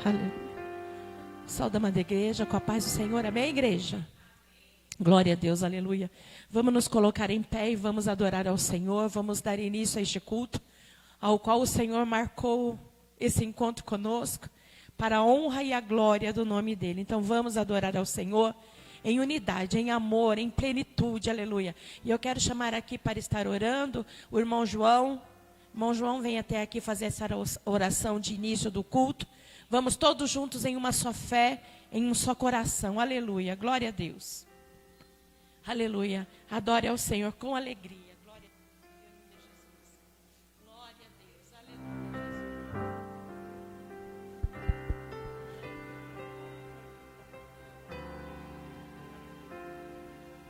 Aleluia. Saudamos a igreja com a paz do Senhor. Amém, igreja? Glória a Deus, aleluia. Vamos nos colocar em pé e vamos adorar ao Senhor. Vamos dar início a este culto, ao qual o Senhor marcou esse encontro conosco, para a honra e a glória do nome dEle. Então vamos adorar ao Senhor em unidade, em amor, em plenitude, aleluia. E eu quero chamar aqui para estar orando o irmão João. Irmão João, vem até aqui fazer essa oração de início do culto. Vamos todos juntos em uma só fé, em um só coração. Aleluia. Glória a Deus. Aleluia. Adore ao Senhor com alegria. Glória a Deus. Aleluia.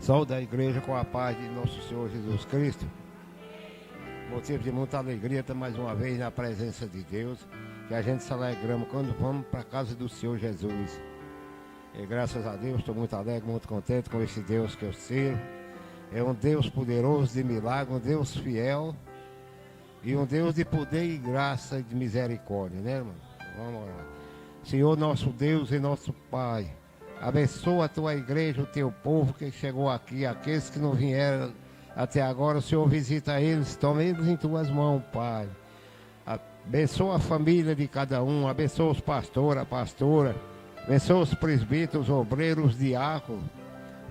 Saúde a igreja com a paz de nosso Senhor Jesus Cristo. Motivo de muita alegria estar mais uma vez na presença de Deus. Que a gente se alegramos quando vamos para a casa do Senhor Jesus. E graças a Deus, estou muito alegre, muito contente com esse Deus que eu sirvo. É um Deus poderoso de milagre, um Deus fiel. E um Deus de poder e graça e de misericórdia, né, irmão? Vamos orar. Senhor, nosso Deus e nosso Pai, abençoa a tua igreja, o teu povo que chegou aqui, aqueles que não vieram até agora. O Senhor visita eles, toma eles em tuas mãos, Pai. Abençoa a família de cada um, abençoa os pastores, a pastora, abençoa os presbíteros, os obreiros, os diáconos,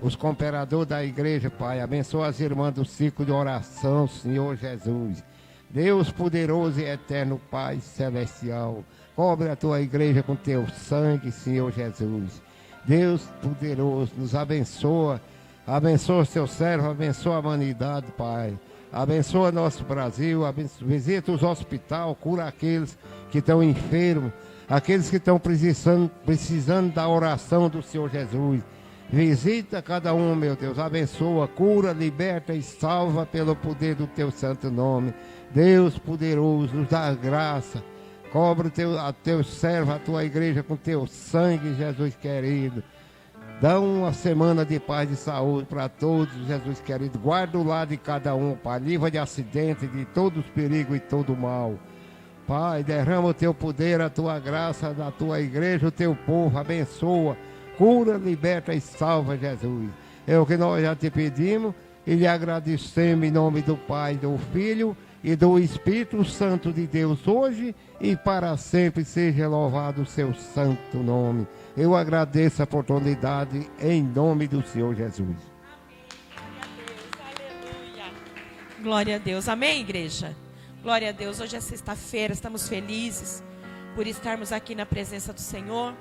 os cooperadores da igreja, Pai. Abençoa as irmãs do ciclo de oração, Senhor Jesus. Deus poderoso e eterno, Pai celestial, cobre a tua igreja com teu sangue, Senhor Jesus. Deus poderoso, nos abençoa, abençoa os teus servos, abençoa a humanidade, Pai. Abençoa nosso Brasil, visita os hospitais, cura aqueles que estão enfermos, aqueles que estão precisando da oração do Senhor Jesus. Visita cada um, meu Deus, abençoa, cura, liberta e salva pelo poder do teu santo nome. Deus poderoso, nos dá graça, cobre a teu servo, a tua igreja com teu sangue, Jesus querido. Dá uma semana de paz e saúde para todos, Jesus querido. Guarda o lar de cada um, Pai. Livra de acidente, de todos os perigos e todo o mal. Pai, derrama o teu poder, a tua graça da tua igreja, o teu povo. Abençoa, cura, liberta e salva, Jesus. É o que nós já te pedimos e lhe agradecemos em nome do Pai, do Filho e do Espírito Santo de Deus, hoje e para sempre. Seja louvado o seu santo nome. Eu agradeço a oportunidade em nome do Senhor Jesus. Amém. Glória a Deus. Aleluia. Glória a Deus. Amém, igreja? Glória a Deus. Hoje é sexta-feira, estamos felizes por estarmos aqui na presença do Senhor.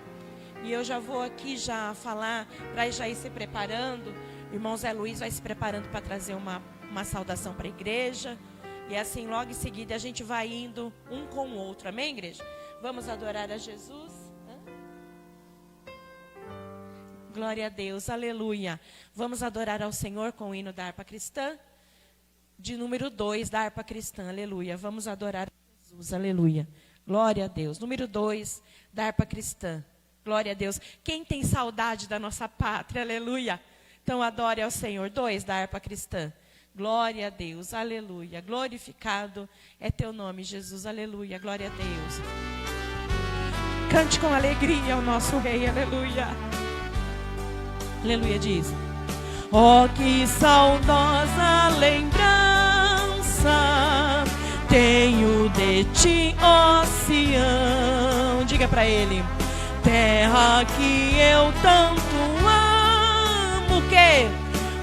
E eu já vou aqui já falar, para já ir se preparando. O irmão Zé Luiz vai se preparando para trazer uma saudação para a igreja. E assim, logo em seguida, a gente vai indo um com o outro. Amém, igreja? Vamos adorar a Jesus. Glória a Deus, aleluia. Vamos adorar ao Senhor com o hino da harpa cristã, de número 2 da harpa cristã, aleluia. Vamos adorar a Jesus, aleluia. Glória a Deus. Número 2 da harpa cristã, glória a Deus. Quem tem saudade da nossa pátria, aleluia. Então adore ao Senhor. 2 da harpa cristã, glória a Deus, aleluia. Glorificado é teu nome, Jesus, aleluia. Glória a Deus. Cante com alegria ao nosso Rei, aleluia. Aleluia, diz. Oh, que saudosa lembrança tenho de ti, ó Sião. Diga para ele. Terra que eu tanto amo, que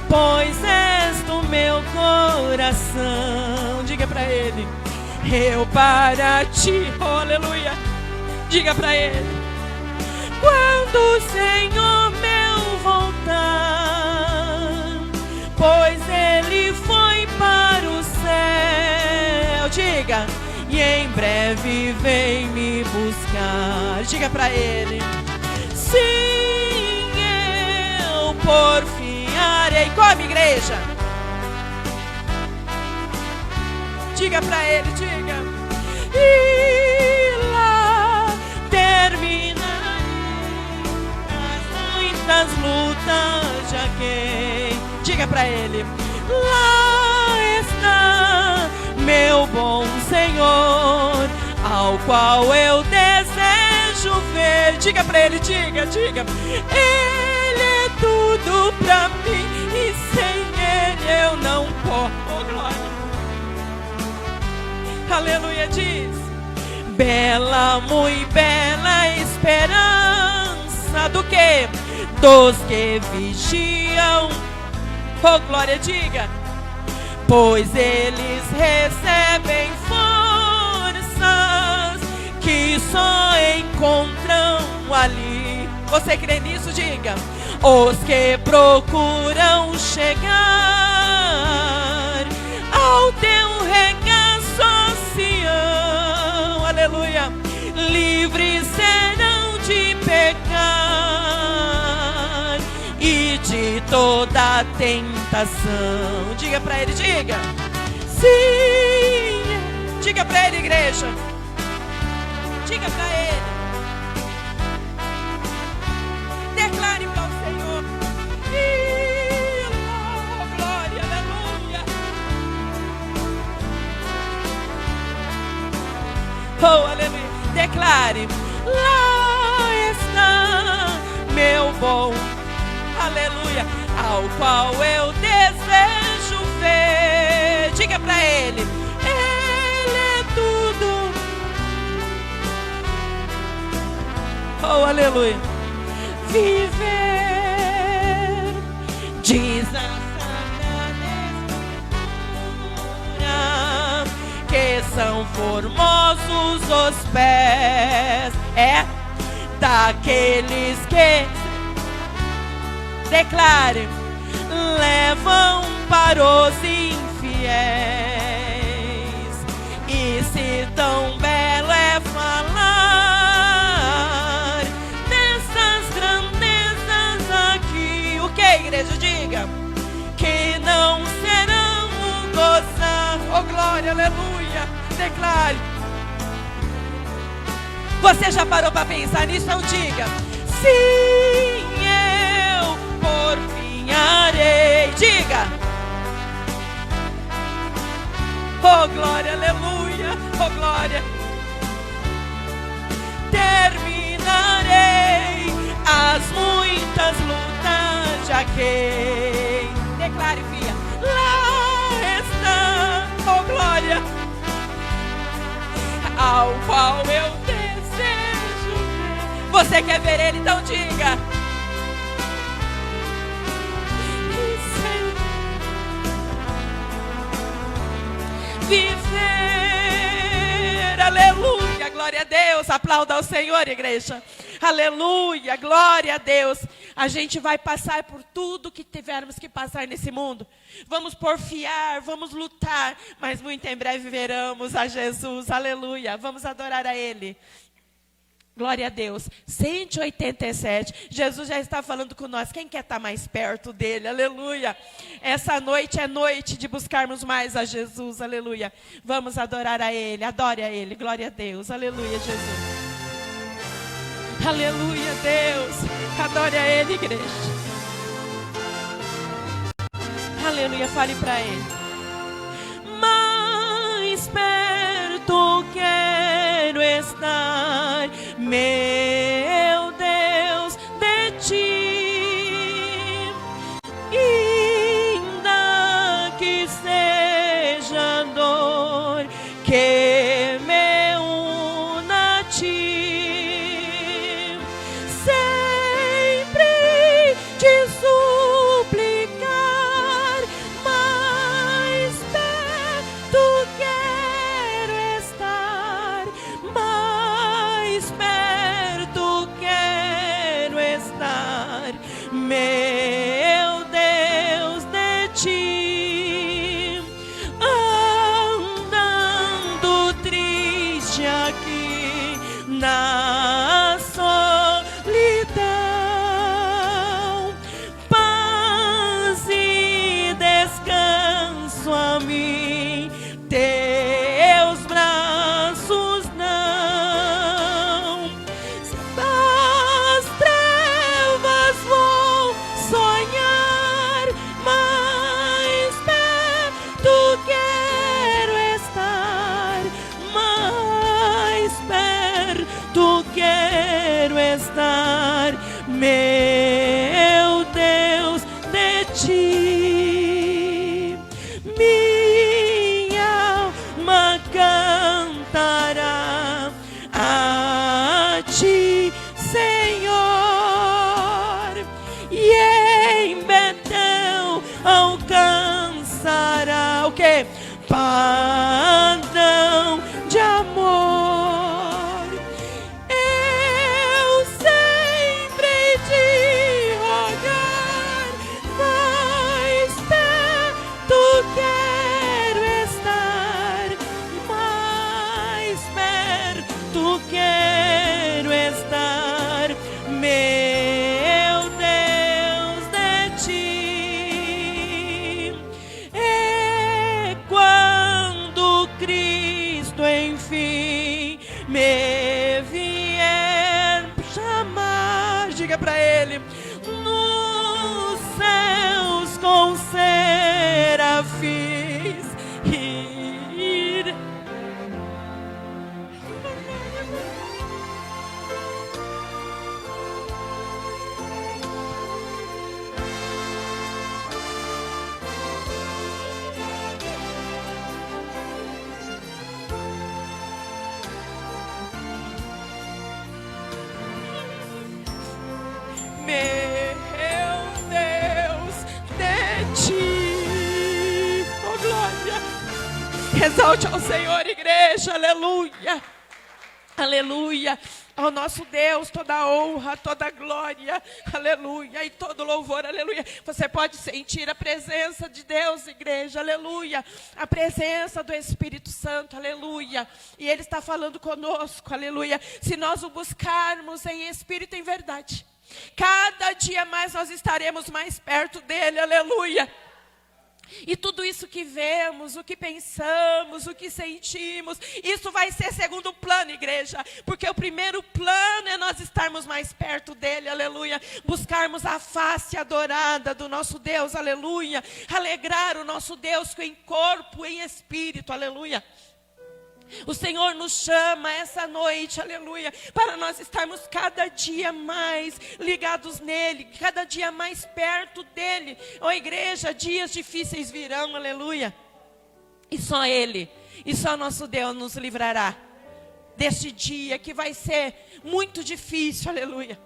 pois és do meu coração. Diga para ele. Eu para ti, oh, aleluia. Diga para ele. Quando o Senhor meu voltar, pois ele foi para o céu. Diga, e em breve vem me buscar. Diga para ele. Sim, eu porfiarei. Come, igreja. Diga para ele, diga. E lá terminarei as lutas já quem. Diga para ele. Lá está meu bom Senhor, ao qual eu desejo ver. Diga para ele, diga. Ele é tudo para mim e sem ele eu não posso. Oh, glória. Aleluia, diz. Bela, muito bela esperança do que? Dos que vigiam. Oh, glória, diga. Pois eles recebem forças que só encontram ali. Você crê nisso? Diga. Os que procuram chegar ao teu regaço, Sião. Aleluia. Livres serão de pecar e de toda tentação. Diga para ele, diga. Sim. Diga para ele, igreja. Diga para ele. Declare para o Senhor. Oh, glória, aleluia. Oh, aleluia. Declare. Lá está meu bom, aleluia, ao qual eu desejo ver. Diga para ele. Ele é tudo. Oh, aleluia. Viver, diz a Santa Escritura, que são formosos os pés, daqueles que, declare, levam para os infiéis. E se tão belo é falar dessas grandezas aqui, o que, igreja? Diga. Que não serão gozar. Oh, glória, aleluia. Declare. Você já parou para pensar nisso? Então diga. Sim, eu por fim harei. Diga. Oh, glória, aleluia. Oh, glória. Terminarei as muitas lutas já que. Declare, filha. Lá está, oh, glória, ao qual eu desejo ver. Você quer ver ele? Então diga. Viver, aleluia, glória a Deus. Aplauda ao Senhor, igreja. Aleluia, glória a Deus. A gente vai passar por tudo que tivermos que passar nesse mundo. Vamos porfiar, vamos lutar, mas muito em breve veremos a Jesus. Aleluia, vamos adorar a Ele. Glória a Deus. 187. Jesus já está falando com nós. Quem quer estar mais perto dele? Aleluia. Essa noite é noite de buscarmos mais a Jesus. Aleluia. Vamos adorar a Ele. Adore a Ele. Glória a Deus. Aleluia, Jesus. Aleluia, Deus. Adore a Ele, igreja. Aleluia. Fale para Ele. Mais perto quero estar, meu Deus, de ti, ainda que seja dor que me una a ti, sempre te suplicar, mais perto quero estar, mais perto meu Deus, de ti. Minha alma cantará a ti, Senhor, e em Betel alcançará o quê? Padrão de amor. Eu sempre te rogar, mais perto quero estar, mais perto quero estar, meu Deus, de ti. É quando Cristo enfim me vier chamar, diga para Ele, nos céus com serafins ir. Meu Deus, de ti, oh glória. Exalte ao Senhor, igreja, aleluia, aleluia. Ao nosso Deus toda a honra, toda a glória, aleluia, e todo louvor, aleluia. Você pode sentir a presença de Deus, igreja, aleluia, a presença do Espírito Santo, aleluia, e Ele está falando conosco, aleluia. Se nós o buscarmos em espírito e em verdade, cada dia mais nós estaremos mais perto dEle, aleluia. E tudo isso que vemos, o que pensamos, o que sentimos, isso vai ser segundo plano, igreja. Porque o primeiro plano é nós estarmos mais perto dEle, aleluia. Buscarmos a face adorada do nosso Deus, aleluia. Alegrar o nosso Deus em corpo, em espírito, aleluia. O Senhor nos chama essa noite, aleluia, para nós estarmos cada dia mais ligados nele, cada dia mais perto dele. Ó igreja, dias difíceis virão, aleluia. E só Ele, e só nosso Deus nos livrará deste dia que vai ser muito difícil, aleluia.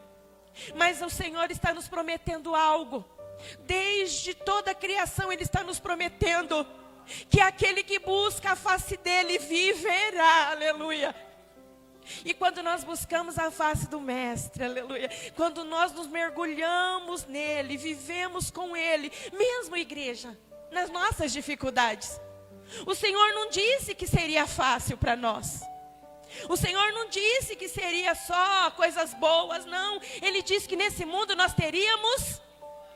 Mas o Senhor está nos prometendo algo. Desde toda a criação Ele está nos prometendo que aquele que busca a face dele viverá, aleluia. E quando nós buscamos a face do Mestre, aleluia, quando nós nos mergulhamos nele, vivemos com ele, mesmo igreja, nas nossas dificuldades, o Senhor não disse que seria fácil para nós. O Senhor não disse que seria só coisas boas, não. Ele disse que nesse mundo nós teríamos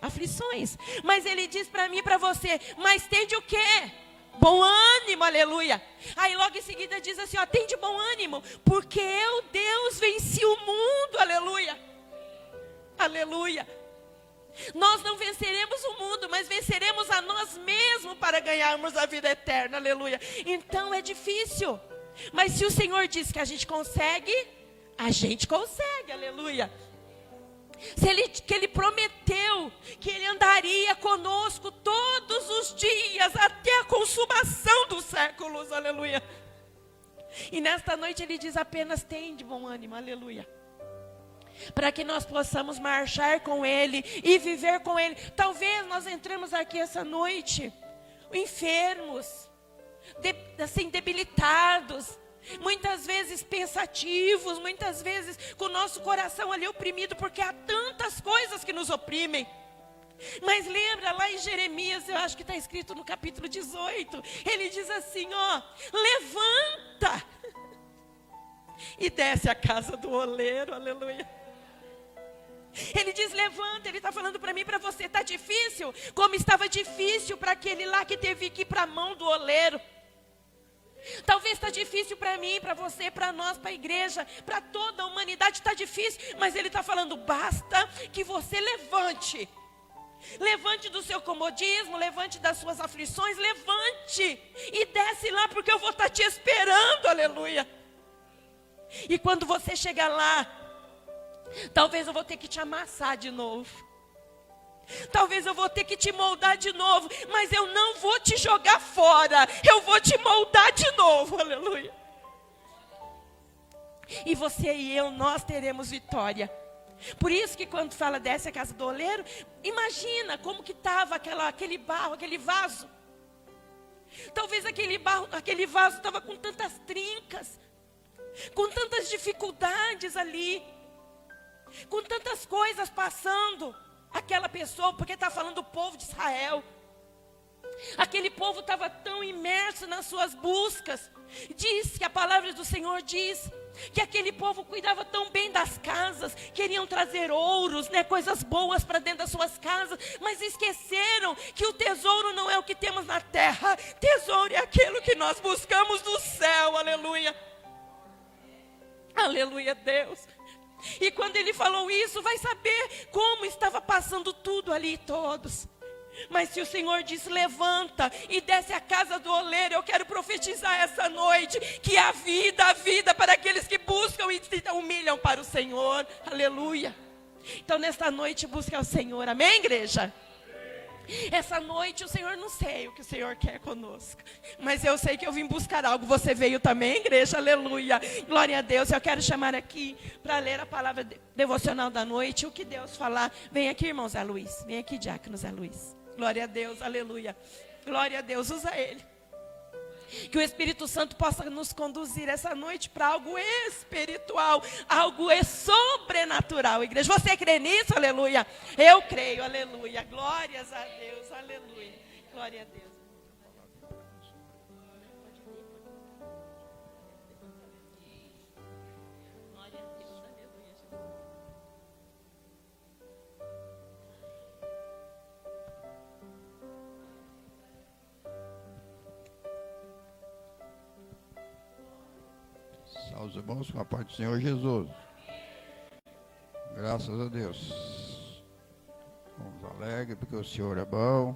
aflições, mas Ele diz para mim e para você, mas tende o quê? Bom ânimo, aleluia. Aí logo em seguida diz assim, ó, tende bom ânimo, porque eu, Deus, venci o mundo, aleluia. Aleluia. Nós não venceremos o mundo, mas venceremos a nós mesmos para ganharmos a vida eterna, aleluia. Então é difícil, mas se o Senhor diz que a gente consegue, aleluia. Que Ele prometeu que Ele andaria conosco todos os dias, até a consumação dos séculos, aleluia. E nesta noite Ele diz apenas, tende bom ânimo, aleluia. Para que nós possamos marchar com Ele e viver com Ele. Talvez nós entremos aqui essa noite, enfermos, assim, debilitados, muitas vezes pensativos, muitas vezes com o nosso coração ali oprimido, porque há tantas coisas que nos oprimem. Mas lembra lá em Jeremias, eu acho que está escrito no capítulo 18, ele diz assim, ó, levanta e desce a casa do oleiro, aleluia. Ele diz, levanta, ele está falando para mim e para você, está difícil, como estava difícil para aquele lá que teve que ir para a mão do oleiro. Talvez está difícil para mim, para você, para nós, para a igreja, para toda a humanidade está difícil, mas Ele está falando, basta que você levante. Levante do seu comodismo, levante das suas aflições, levante e desce lá, porque eu vou estar te esperando, aleluia. E quando você chegar lá, Talvez eu vou ter que te amassar de novo. Talvez eu vou ter que te moldar de novo, mas eu não vou te jogar fora, eu vou te moldar de novo, aleluia. E você e eu, nós teremos vitória. Por isso que quando fala desce a casa do oleiro, imagina como que estava aquele barro, aquele vaso. Talvez aquele vaso estava com tantas trincas, com tantas dificuldades ali, com tantas coisas passando. Aquela pessoa, porque está falando do povo de Israel. Aquele povo estava tão imerso nas suas buscas. Diz que a palavra do Senhor diz que aquele povo cuidava tão bem das casas, queriam trazer ouros, coisas boas para dentro das suas casas, mas esqueceram que o tesouro não é o que temos na terra. Tesouro é aquilo que nós buscamos do céu, aleluia. Aleluia, Deus. E quando ele falou isso, vai saber como estava passando tudo ali, todos. Mas se o Senhor diz, levanta e desce a casa do oleiro, eu quero profetizar essa noite, que a vida para aqueles que buscam e se humilham para o Senhor, aleluia. Então nesta noite busque ao Senhor, amém, igreja? Essa noite o Senhor, não sei o que o Senhor quer conosco, mas eu sei que eu vim buscar algo. Você veio também, igreja? Aleluia, glória a Deus. Eu quero chamar aqui para ler a palavra devocional da noite. O que Deus falar, vem aqui, irmão Zé Luiz. Vem aqui, diácono Zé Luiz. Glória a Deus, aleluia. Glória a Deus, usa ele. Que o Espírito Santo possa nos conduzir essa noite para algo espiritual, algo sobrenatural. Igreja, você crê nisso? Aleluia. Eu creio, aleluia. Glórias a Deus, aleluia. Glória a Deus. Aos irmãos, com a paz do Senhor Jesus. Graças a Deus. Vamos alegres, porque o Senhor é bom.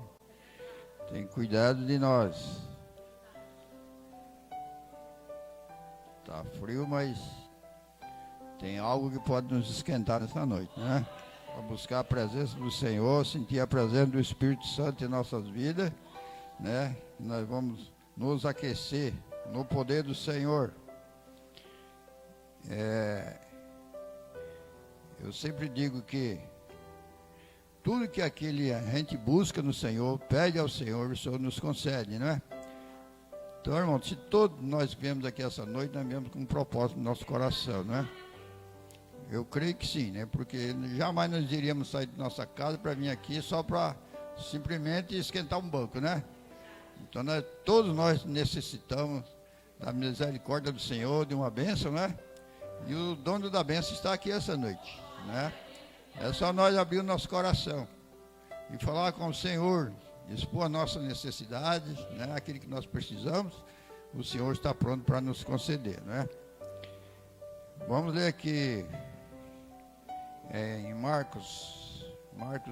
Tem cuidado de nós. Está frio, mas tem algo que pode nos esquentar nessa noite, né? Para buscar a presença do Senhor, sentir a presença do Espírito Santo em nossas vidas, né? Nós vamos nos aquecer no poder do Senhor. Eu sempre digo que tudo que a gente busca no Senhor, pede ao Senhor, o Senhor nos concede, não é? Então, irmão, se todos nós viemos aqui essa noite, nós viemos com um propósito no nosso coração, não é? Eu creio que sim, né? Porque jamais nós iríamos sair de nossa casa para vir aqui só para simplesmente esquentar um banco, né? Então, todos nós necessitamos da misericórdia do Senhor, de uma bênção, né? E o dono da bênção está aqui essa noite, né? É só nós abrir o nosso coração e falar com o Senhor, expor a nossa necessidade, né? Aquilo que nós precisamos, o Senhor está pronto para nos conceder, né? Vamos ler aqui em Marcos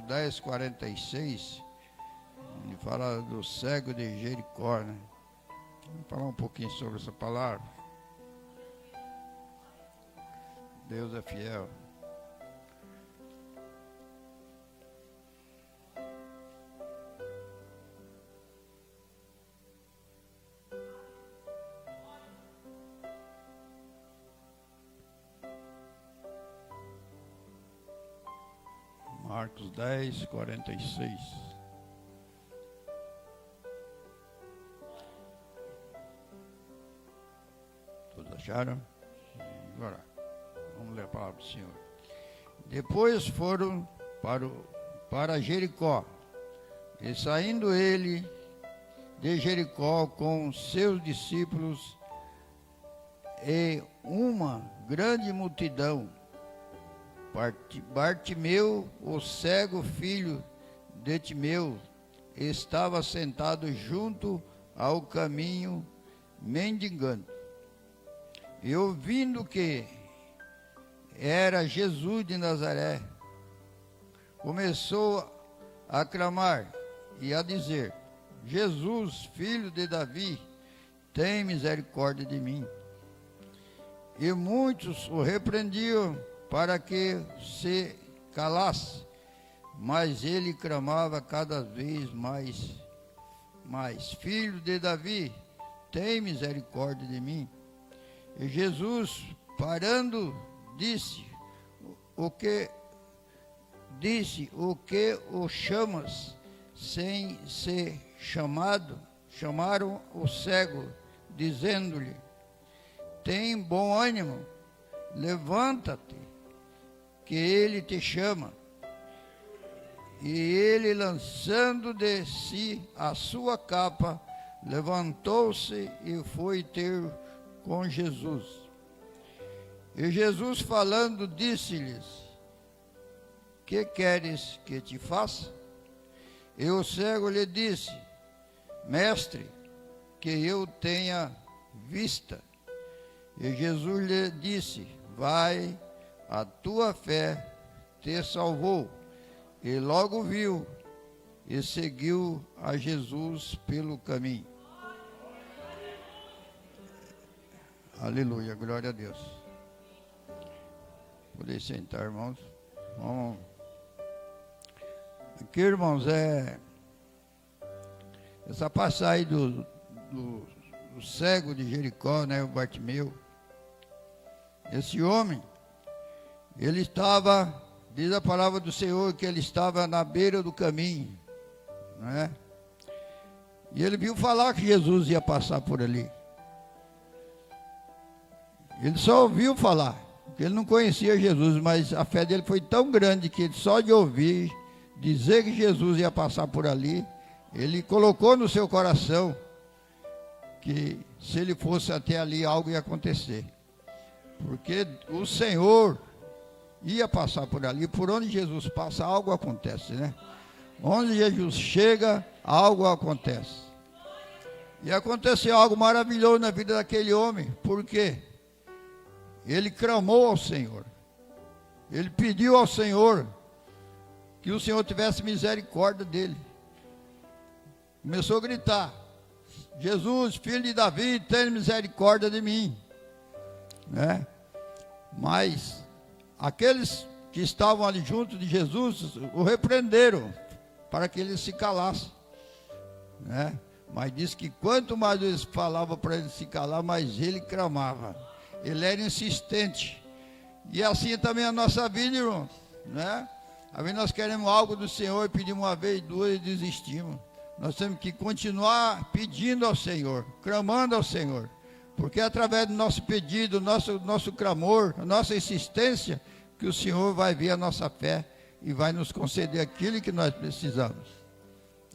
10, 46, ele fala do cego de Jericó, né? Vamos falar um pouquinho sobre essa palavra. Deus é fiel. Marcos 10, 46. Todos acharam? Agora, vamos ler a palavra do Senhor. Depois foram para Jericó, e saindo ele de Jericó com seus discípulos e uma grande multidão, Bartimeu, o cego filho de Timeu, estava sentado junto ao caminho, mendigando. E ouvindo que era Jesus de Nazaré, começou a clamar e a dizer: Jesus, filho de Davi, tem misericórdia de mim. E muitos o repreendiam para que se calasse. Mas ele clamava cada vez mais: Filho de Davi, tem misericórdia de mim. E Jesus, parando, disse: O que o chamas? Sem ser chamado, chamaram o cego, dizendo-lhe: Tem bom ânimo, levanta-te, que ele te chama. E ele, lançando de si a sua capa, levantou-se e foi ter com Jesus. E Jesus, falando, disse-lhes: Que queres que te faça? E o cego lhe disse: Mestre, que eu tenha vista. E Jesus lhe disse: Vai, a tua fé te salvou. E logo viu e seguiu a Jesus pelo caminho. Aleluia, glória a Deus. Podem sentar, irmãos. Vamos. Aqui, irmãos, essa passagem do cego de Jericó, né, o Bartimeu. Esse homem, ele estava... Diz a palavra do Senhor que ele estava na beira do caminho, né? E ele viu falar que Jesus ia passar por ali. Ele só ouviu falar, porque ele não conhecia Jesus, mas a fé dele foi tão grande que ele, só de ouvir dizer que Jesus ia passar por ali, ele colocou no seu coração que se ele fosse até ali, algo ia acontecer. Porque o Senhor ia passar por ali. Por onde Jesus passa, algo acontece, né? Onde Jesus chega, algo acontece. E aconteceu algo maravilhoso na vida daquele homem. Por quê? Ele clamou ao Senhor. Ele pediu ao Senhor que o Senhor tivesse misericórdia dele. Começou a gritar: Jesus, filho de Davi, tenha misericórdia de mim, né? Mas aqueles que estavam ali junto de Jesus o repreenderam para que ele se calasse, né? Mas diz que quanto mais eles falavam para ele se calar, mais ele clamava. Ele era insistente. E assim também a nossa vida, irmão, né? Às vezes nós queremos algo do Senhor, pedimos uma vez, duas e desistimos. Nós temos que continuar pedindo ao Senhor, clamando ao Senhor. Porque é através do nosso pedido, nosso clamor, a nossa insistência, que o Senhor vai ver a nossa fé e vai nos conceder aquilo que nós precisamos,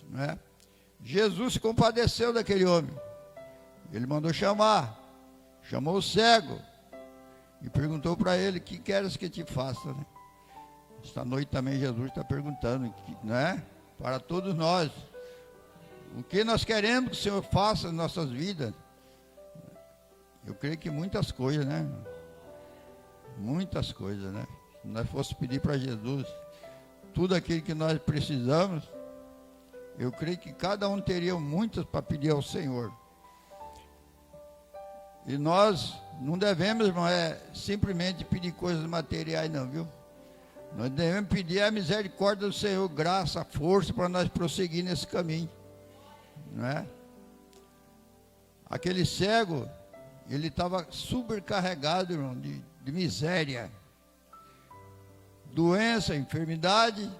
né? Jesus se compadeceu daquele homem. Ele mandou chamar, chamou o cego e perguntou para ele: que queres que te faça, né? Esta noite também Jesus está perguntando, né, para todos nós, o que nós queremos que o Senhor faça em nossas vidas. Eu creio que muitas coisas, né? Muitas coisas, né? Se nós fosse pedir para Jesus tudo aquilo que nós precisamos, eu creio que cada um teria muitas para pedir ao Senhor. E nós não devemos, irmão, simplesmente pedir coisas materiais, não, viu? Nós devemos pedir a misericórdia do Senhor, graça, força para nós prosseguir nesse caminho, não é? Aquele cego, ele estava supercarregado, irmão, de miséria, doença, enfermidade,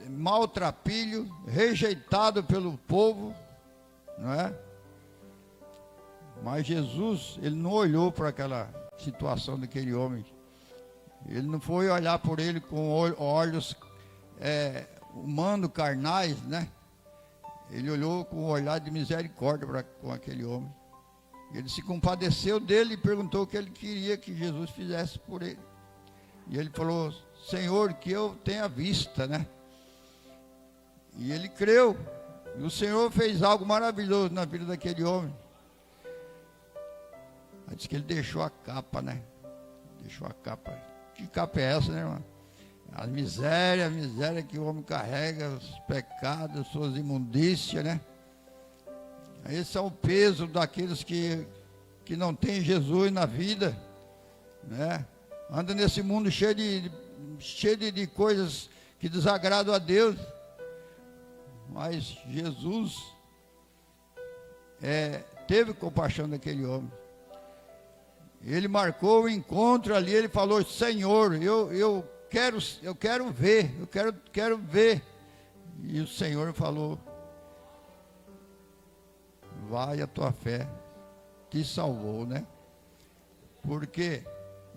maltrapilho, rejeitado pelo povo, não é? Mas Jesus, ele não olhou para aquela situação daquele homem. Ele não foi olhar por ele com olhos humanos, carnais, né? Ele olhou com um olhar de misericórdia com aquele homem. Ele se compadeceu dele e perguntou o que ele queria que Jesus fizesse por ele. E ele falou: Senhor, que eu tenha vista, né? E ele creu. E o Senhor fez algo maravilhoso na vida daquele homem. Aí diz que ele deixou a capa, né? Deixou a capa. Que capa é essa, né, irmão? A miséria que o homem carrega, os pecados, suas imundícias, né? Esse é o peso daqueles que não têm Jesus na vida. né? Anda nesse mundo cheio de coisas que desagradam a Deus. Mas Jesus teve compaixão daquele homem. Ele marcou o encontro ali, ele falou: Senhor, eu quero ver, eu quero ver. E o Senhor falou: vai, a tua fé te salvou, né? Porque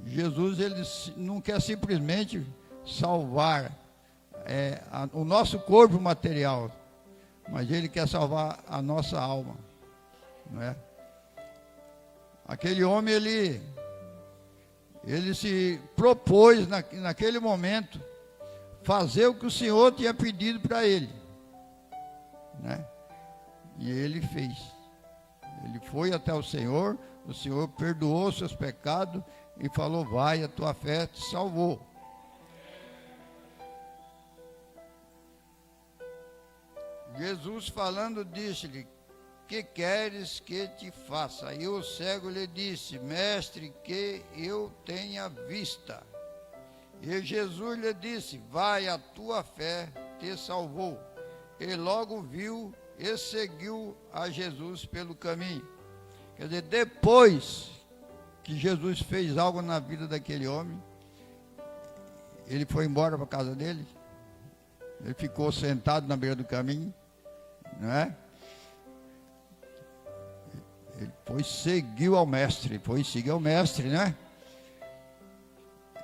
Jesus, ele não quer simplesmente salvar o nosso corpo material, mas ele quer salvar a nossa alma, não é? Aquele homem, ele se propôs naquele momento fazer o que o Senhor tinha pedido para ele, né? E ele fez. Ele foi até o Senhor perdoou seus pecados e falou: vai, a tua fé te salvou. Jesus falando disse-lhe: que queres que te faça? E o cego lhe disse: mestre, que eu tenha vista. E Jesus lhe disse: vai, a tua fé te salvou. E logo viu e seguiu a Jesus pelo caminho. Quer dizer, depois que Jesus fez algo na vida daquele homem, ele foi embora para a casa dele, ele ficou sentado na beira do caminho, não é? Ele seguiu ao mestre, né?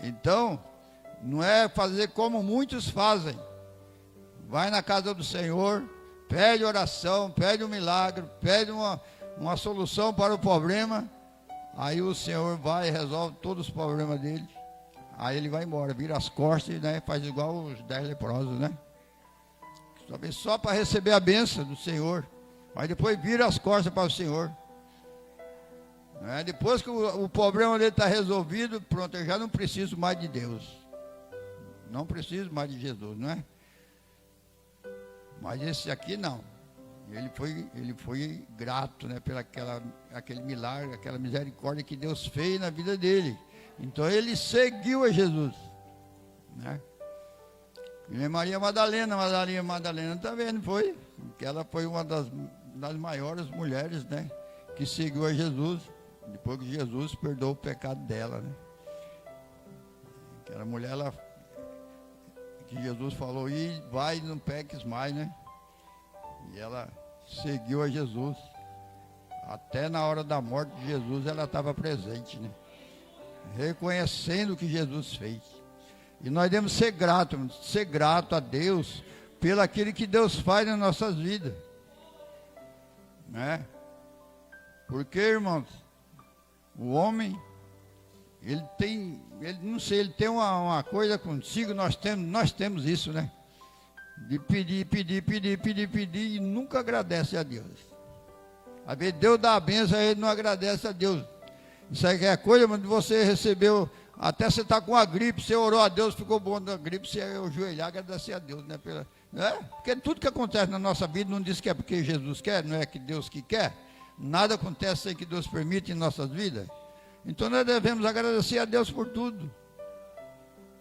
Então, não é fazer como muitos fazem. Vai na casa do Senhor, pede oração, pede um milagre, pede uma solução para o problema. Aí o Senhor vai e resolve todos os problemas dele. Aí ele vai embora, vira as costas, né? Faz igual os 10 leprosos, né? Só para receber a bênção do Senhor. Mas depois vira as costas para o Senhor. Depois que o problema dele está resolvido, pronto, eu já não preciso mais de Deus. Não preciso mais de Jesus, não é? Mas esse aqui não. Ele foi grato, né, pelo aquele milagre, aquela misericórdia que Deus fez na vida dele. Então ele seguiu a Jesus, né? E Maria Madalena também não foi? Porque ela foi uma das maiores mulheres, né, que seguiu a Jesus, depois que Jesus perdoou o pecado dela, né? Aquela mulher, que Jesus falou: e vai, não peques mais, né? E ela seguiu a Jesus. Até na hora da morte de Jesus ela estava presente, né? Reconhecendo o que Jesus fez. E nós devemos ser grato a Deus pelo aquilo que Deus faz nas nossas vidas, né? Porque, irmãos, o homem, ele tem uma coisa consigo, nós temos isso, né? De pedir e nunca agradece a Deus. Às vezes Deus dá a bênção, ele não agradece a Deus. Isso aí é coisa, mas você recebeu, até você está com a gripe, você orou a Deus, ficou bom da gripe, você ajoelhar, agradecer a Deus, né? Porque tudo que acontece na nossa vida não diz que é porque Jesus quer, não é que Deus que quer. Nada acontece sem que Deus permite em nossas vidas. Então nós devemos agradecer a Deus por tudo.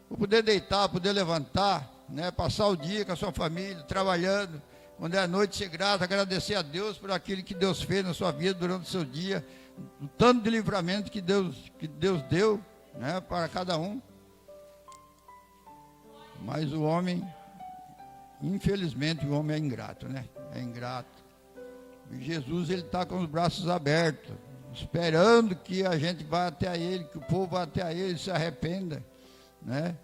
Por poder deitar, poder levantar, né? Passar o dia com a sua família, trabalhando. Quando é à noite, ser grato, agradecer a Deus por aquilo que Deus fez na sua vida durante o seu dia. O tanto de livramento que Deus deu, né, para cada um. Mas o homem, infelizmente, o homem é ingrato, né? É ingrato. E Jesus, ele está com os braços abertos, esperando que a gente vá até ele, que o povo vá até ele e se arrependa, né?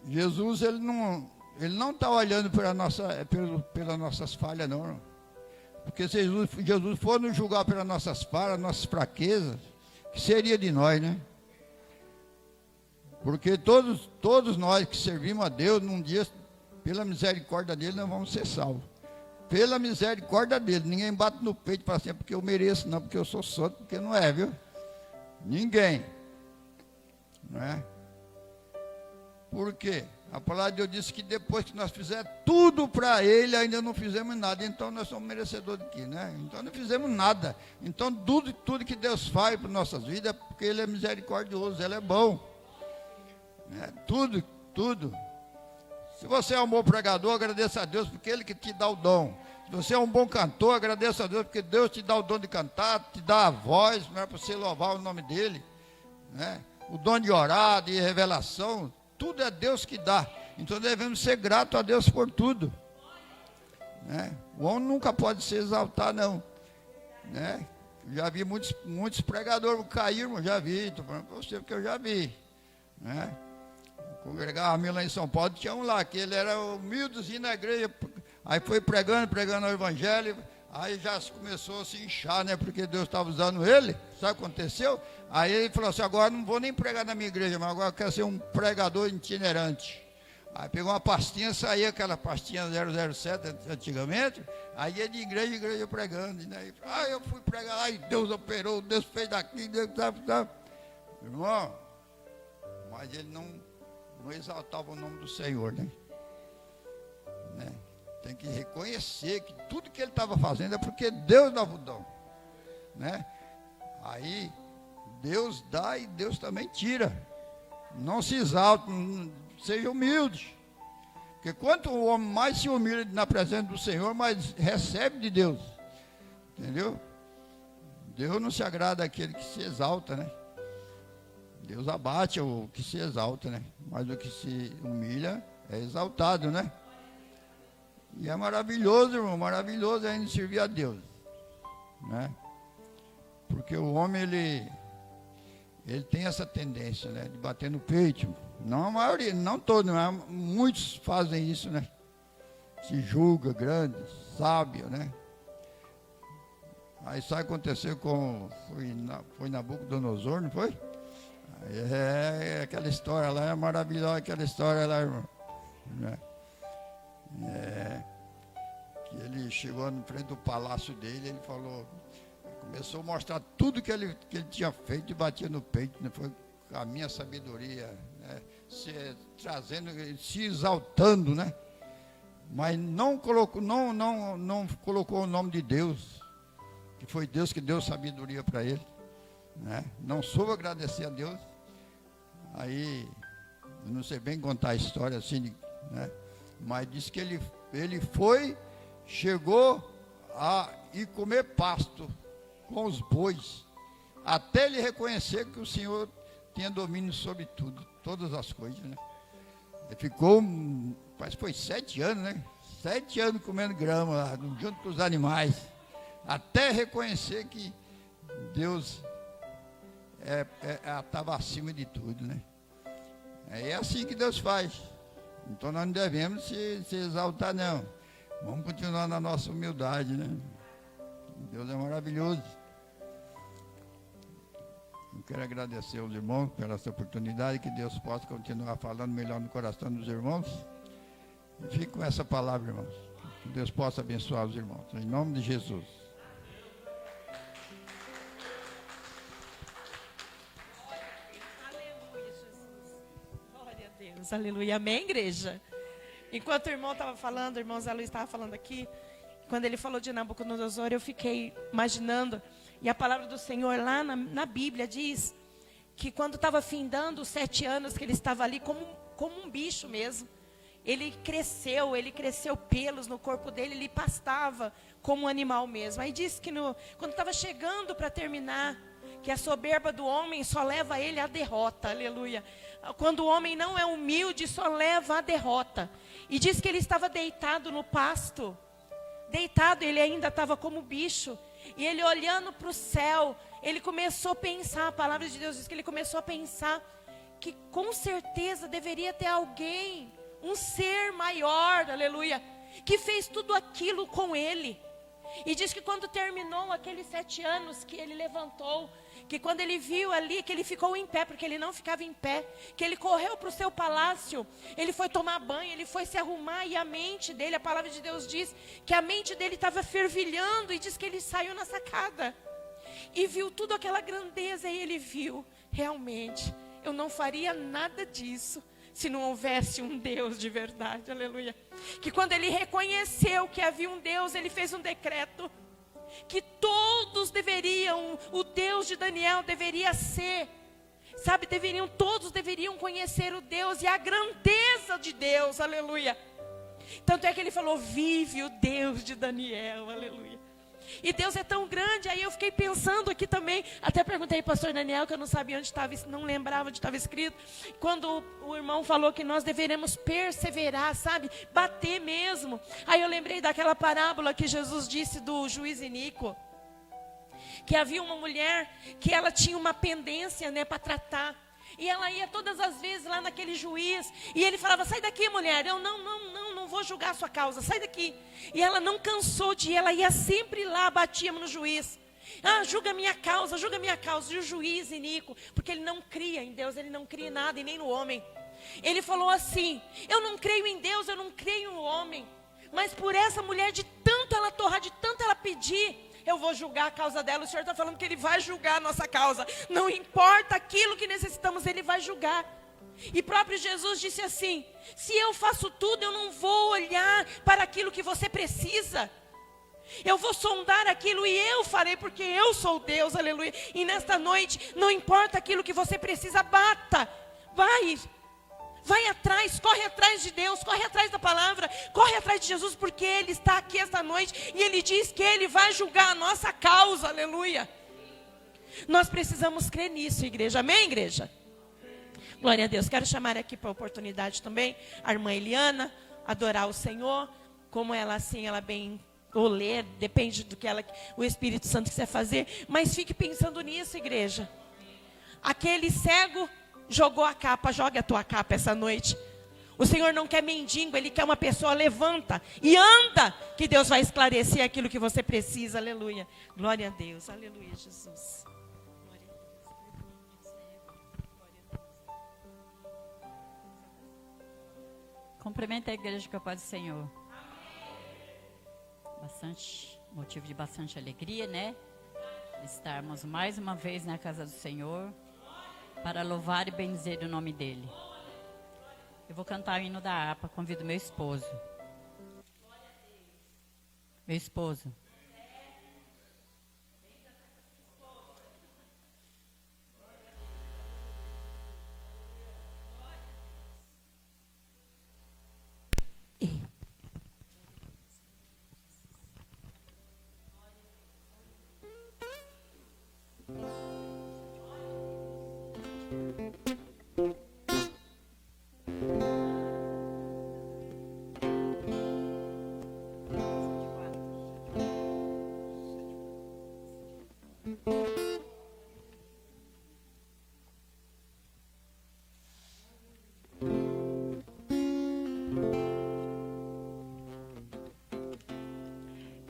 Jesus, ele não está olhando pelas nossas falhas, não. Porque se Jesus for nos julgar pelas nossas falhas, nossas fraquezas, que seria de nós, né? Porque todos nós que servimos a Deus, num dia, pela misericórdia dele, nós vamos ser salvos. Pela misericórdia dele. Ninguém bate no peito e fala assim: é porque eu mereço, não, porque eu sou santo, porque não é, viu? Ninguém. Não é? Por quê? A palavra de Deus disse que depois que nós fizermos tudo para Ele, ainda não fizemos nada. Então nós somos merecedores aqui, né? Então não fizemos nada. Então tudo que Deus faz para nossas vidas é porque Ele é misericordioso, Ele é bom. Tudo. Se você é um bom pregador, agradeça a Deus porque Ele que te dá o dom. Se você é um bom cantor, agradeça a Deus porque Deus te dá o dom de cantar, te dá a voz, para você louvar o nome dEle, né? O dom de orar, de revelação. Tudo é Deus que dá. Então devemos ser gratos a Deus por tudo, né? O homem nunca pode se exaltar, não, né? Já vi muitos pregadores cair, irmão, já vi. Estou falando para você porque eu já vi, né? Congregava lá em São Paulo, tinha um lá que ele era humildezinho na igreja. Aí foi pregando o evangelho. Aí já começou a se inchar, né? Porque Deus estava usando ele. Sabe o que aconteceu? Aí ele falou assim: agora não vou nem pregar na minha igreja, mas agora eu quero ser um pregador itinerante. Aí pegou uma pastinha, saía aquela pastinha 007 antigamente. Aí ia de igreja em igreja pregando. Né? Eu fui pregar lá e Deus operou, Deus fez daqui, Deus sabe. Irmão, mas ele não exaltava o nome do Senhor, né? Tem que reconhecer que tudo que ele estava fazendo é porque Deus dava o dom, né? Aí Deus dá e Deus também tira. Não se exalte, seja humilde. Porque quanto o homem mais se humilha na presença do Senhor, mais recebe de Deus. Entendeu? Deus não se agrada daquele que se exalta, né? Deus abate o que se exalta, né? Mas o que se humilha é exaltado, né? E é maravilhoso, irmão, maravilhoso ainda servir a Deus, né? Porque o homem, ele tem essa tendência, né? De bater no peito. Não a maioria, não todos, mas muitos fazem isso, né? Se julga grande, sábio, né? Aí sabe o que aconteceu foi Nabucodonosor, não foi? Aquela história lá, é maravilhosa aquela história lá, irmão, né? Que ele chegou na frente do palácio dele, ele falou, começou a mostrar tudo que ele tinha feito e batia no peito, né? Foi a minha sabedoria, né? Se exaltando, né? Mas não colocou o nome de Deus, que foi Deus que deu sabedoria para ele, né? Não soube agradecer a Deus. Aí, eu não sei bem contar a história assim, né? Mas disse que ele chegou a ir comer pasto com os bois, até ele reconhecer que o Senhor tinha domínio sobre tudo, todas as coisas, né? Ele ficou, parece que foi 7 anos, né? 7 anos comendo grama lá, junto com os animais, até reconhecer que Deus estava acima de tudo, né? É assim que Deus faz. Então nós não devemos se exaltar, não. Vamos continuar na nossa humildade, né? Deus é maravilhoso. Eu quero agradecer aos irmãos pela essa oportunidade, que Deus possa continuar falando melhor no coração dos irmãos. E fique com essa palavra, irmãos. Que Deus possa abençoar os irmãos. Em nome de Jesus. Aleluia, amém, igreja? Enquanto o irmão estava falando, o irmão Zé Luiz estava falando aqui, quando ele falou de Nabucodonosor, eu fiquei imaginando, e a palavra do Senhor lá na Bíblia diz que quando estava findando os 7 anos que ele estava ali, como um bicho mesmo, ele cresceu pelos no corpo dele, ele pastava como um animal mesmo. Aí diz que quando estava chegando para terminar, que a soberba do homem só leva ele à derrota, aleluia. Quando o homem não é humilde, só leva à derrota. E diz que ele estava deitado no pasto, deitado, ele ainda estava como bicho. E ele olhando para o céu, ele começou a pensar, a palavra de Deus diz que ele começou a pensar que com certeza deveria ter alguém, um ser maior, aleluia, que fez tudo aquilo com ele. E diz que quando terminou aqueles 7 anos que ele levantou, que quando ele viu ali, que ele ficou em pé, porque ele não ficava em pé, que ele correu para o seu palácio, ele foi tomar banho, ele foi se arrumar, e a mente dele, a palavra de Deus diz, que a mente dele estava fervilhando, e diz que ele saiu na sacada, e viu tudo aquela grandeza, e ele viu, realmente, eu não faria nada disso, se não houvesse um Deus de verdade, aleluia. Que quando ele reconheceu que havia um Deus, ele fez um decreto que todos deveriam, o Deus de Daniel deveria ser, sabe, todos deveriam conhecer o Deus e a grandeza de Deus, aleluia. Tanto é que ele falou, vive o Deus de Daniel, aleluia. E Deus é tão grande, aí eu fiquei pensando aqui também, até perguntei para o pastor Daniel, que eu não sabia onde estava, não lembrava onde estava escrito, quando o irmão falou que nós deveremos perseverar, sabe, bater mesmo. Aí eu lembrei daquela parábola que Jesus disse do juiz iníquo, que havia uma mulher que ela tinha uma pendência, né, para tratar. E ela ia todas as vezes lá naquele juiz. E ele falava, sai daqui, mulher. Eu não vou julgar a sua causa, sai daqui. E ela não cansou de ir, ela ia sempre lá, batia no juiz. Ah, julga a minha causa, julga a minha causa. E o juiz iníquo, porque ele não cria em Deus, ele não cria em nada e nem no homem. Ele falou assim, eu não creio em Deus, eu não creio no homem. Mas por essa mulher, de tanto ela torrar, de tanto ela pedir, eu vou julgar a causa dela. O Senhor está falando que Ele vai julgar a nossa causa. Não importa aquilo que necessitamos, Ele vai julgar. E próprio Jesus disse assim, se eu faço tudo, eu não vou olhar para aquilo que você precisa. Eu vou sondar aquilo e eu farei, porque eu sou Deus, aleluia. E nesta noite, não importa aquilo que você precisa, bata, vai atrás, corre atrás de Deus, corre atrás da palavra, corre atrás de Jesus, porque Ele está aqui esta noite, e Ele diz que Ele vai julgar a nossa causa, aleluia. Nós precisamos crer nisso, igreja, amém, igreja? Glória a Deus. Quero chamar aqui para a oportunidade também, a irmã Eliana, adorar o Senhor, como ela assim, ela bem, ou ler, depende do que o Espírito Santo quiser fazer, mas fique pensando nisso, igreja. Aquele cego jogou a capa, jogue a tua capa essa noite. O Senhor não quer mendigo, Ele quer uma pessoa, levanta e anda, que Deus vai esclarecer aquilo que você precisa, aleluia. Glória a Deus, aleluia, Jesus. Glória a Deus. Cumprimenta a igreja com a paz do Senhor. Motivo de bastante alegria, né? Estarmos mais uma vez na casa do Senhor, para louvar e bendizer o nome dEle. Eu vou cantar o hino da harpa, convido meu esposo. Meu esposo.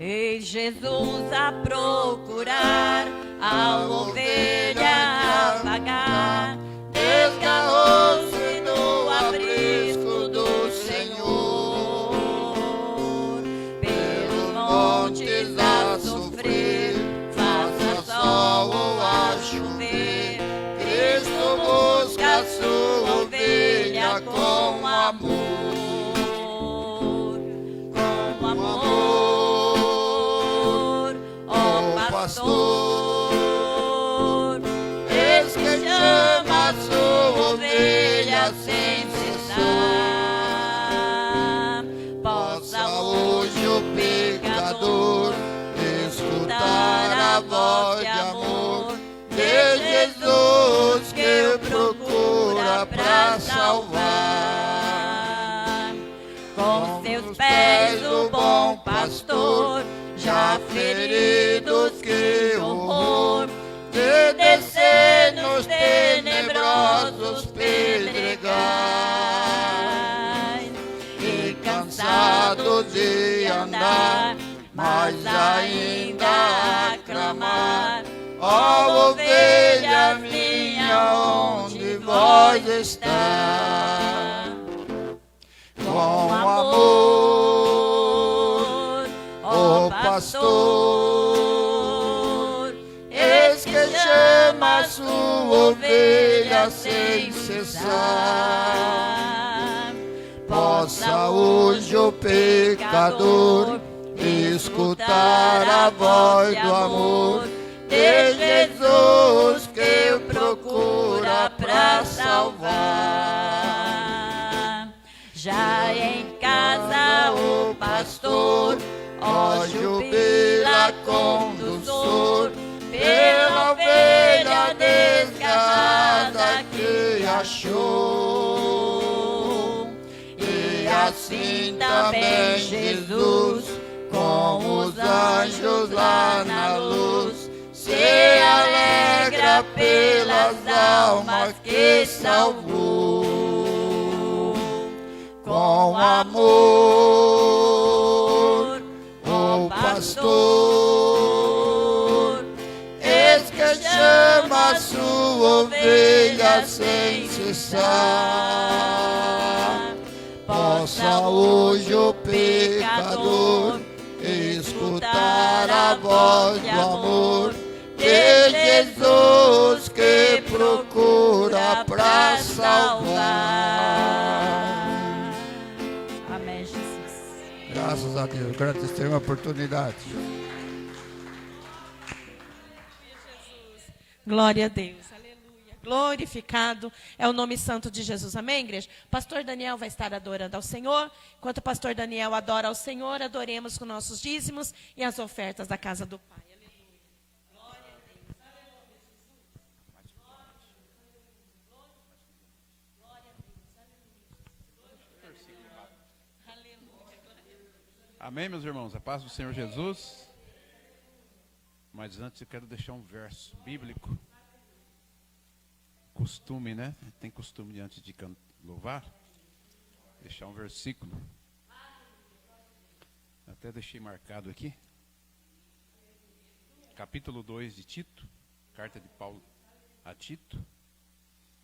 Eis Jesus a procurar, a ovelha a vagar, desgarrou-se no aprisco do Senhor, pelos montes a sofrer, faça sol ou a chover, Cristo busca a sua ovelha com amor. Pastor, eis que chama a sua ovelha sem cessar. Possa hoje o pecador escutar a voz de amor de Jesus que procura pra salvar. Com seus pés o bom pastor, já feridos, que horror, de descer nos tenebrosos pedregais, e cansados de andar, mas ainda a clamar, ó ovelha minha, onde vós está? Com amor, ó pastor, eis que chama a sua ovelha sem cessar. possa hoje o pecador escutar a voz do amor de Jesus que procura pra salvar. Já em casa o pastor, ó, jubila condutor, pela ovelha desgarrada que achou. E assim também Jesus, com os anjos lá na luz, se alegra pelas almas que salvou. Com amor, o pastor, eis que chama a sua ovelha sem cessar. Possa hoje o pecador escutar a voz do amor de Jesus que procura pra salvar. Amém, Jesus. Graças a Deus, graças a ter uma oportunidade. Glória a Deus. Aleluia. Glorificado é o nome santo de Jesus. Amém, igreja? Pastor Daniel vai estar adorando ao Senhor. Enquanto o pastor Daniel adora ao Senhor, adoremos com nossos dízimos e as ofertas da casa do Pai. Aleluia. Glória a Deus. Aleluia, Jesus. Glória a Deus. Aleluia. Amém, meus irmãos? A paz do Senhor Jesus. Mas antes eu quero deixar um verso bíblico. Costume, né? Tem costume de antes de louvar, deixar um versículo. Até deixei marcado aqui. Capítulo 2 de Tito, carta de Paulo a Tito.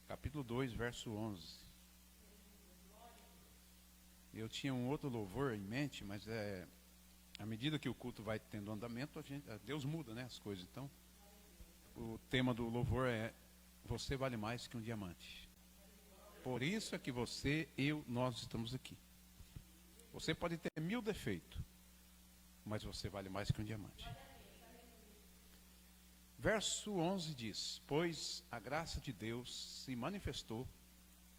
Capítulo 2, verso 11. Eu tinha um outro louvor em mente, mas à medida que o culto vai tendo andamento, Deus muda, né, as coisas. Então, o tema do louvor é: você vale mais que um diamante. Por isso é que nós estamos aqui. Você pode ter 1000 defeitos, mas você vale mais que um diamante. Verso 11 diz: pois a graça de Deus se manifestou,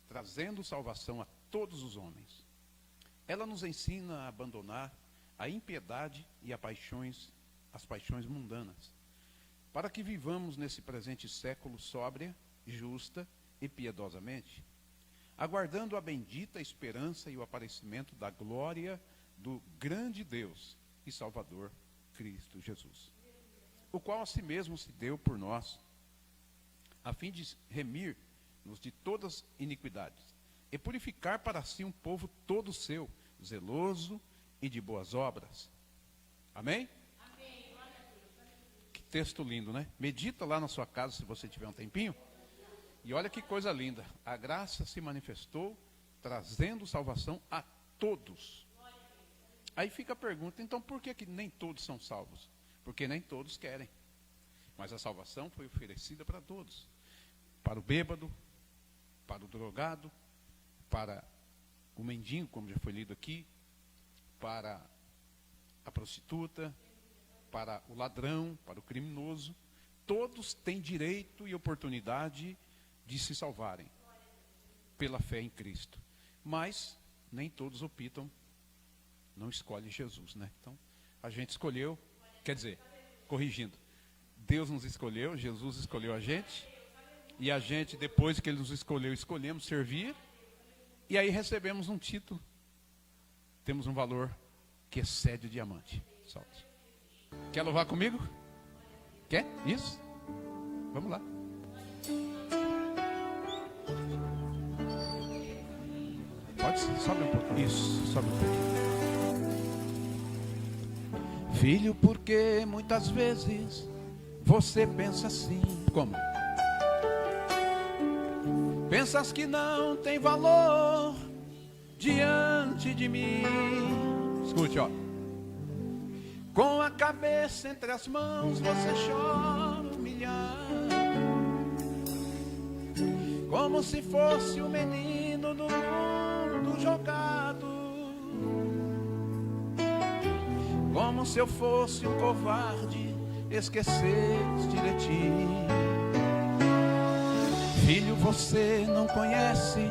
trazendo salvação a todos os homens. Ela nos ensina a abandonar a impiedade e as paixões mundanas, para que vivamos nesse presente século sóbria, justa e piedosamente, aguardando a bendita esperança e o aparecimento da glória do grande Deus e Salvador, Cristo Jesus, o qual a si mesmo se deu por nós, a fim de remir-nos de todas iniquidades e purificar para si um povo todo seu, zeloso e de boas obras. Amém? Que texto lindo, né? Medita lá na sua casa, se você tiver um tempinho. E olha que coisa linda. A graça se manifestou, trazendo salvação a todos. Aí fica a pergunta: então por que nem todos são salvos? Porque nem todos querem. Mas a salvação foi oferecida para todos. Para o bêbado, para o drogado, para o mendigo, como já foi lido aqui, para a prostituta, para o ladrão, para o criminoso. Todos têm direito e oportunidade de se salvarem pela fé em Cristo. Mas nem todos optam, não escolhem Jesus, né? Então, a gente escolheu, quer dizer, corrigindo, Deus nos escolheu, Jesus escolheu a gente, e a gente, depois que Ele nos escolheu, escolhemos servir, e aí recebemos um título, temos um valor que excede o diamante. Solte. Quer louvar comigo? Quer? Isso? Vamos lá. Pode, sobe um pouco. Isso, sobe um pouquinho. Filho, porque muitas vezes você pensa assim. Como? Pensas que não tem valor diante de mim. Escute, ó. Com a cabeça entre as mãos você chora humilhado. Com como se fosse o menino do mundo jogado, como se eu fosse um covarde, esqueceste de ti. Filho, você não conhece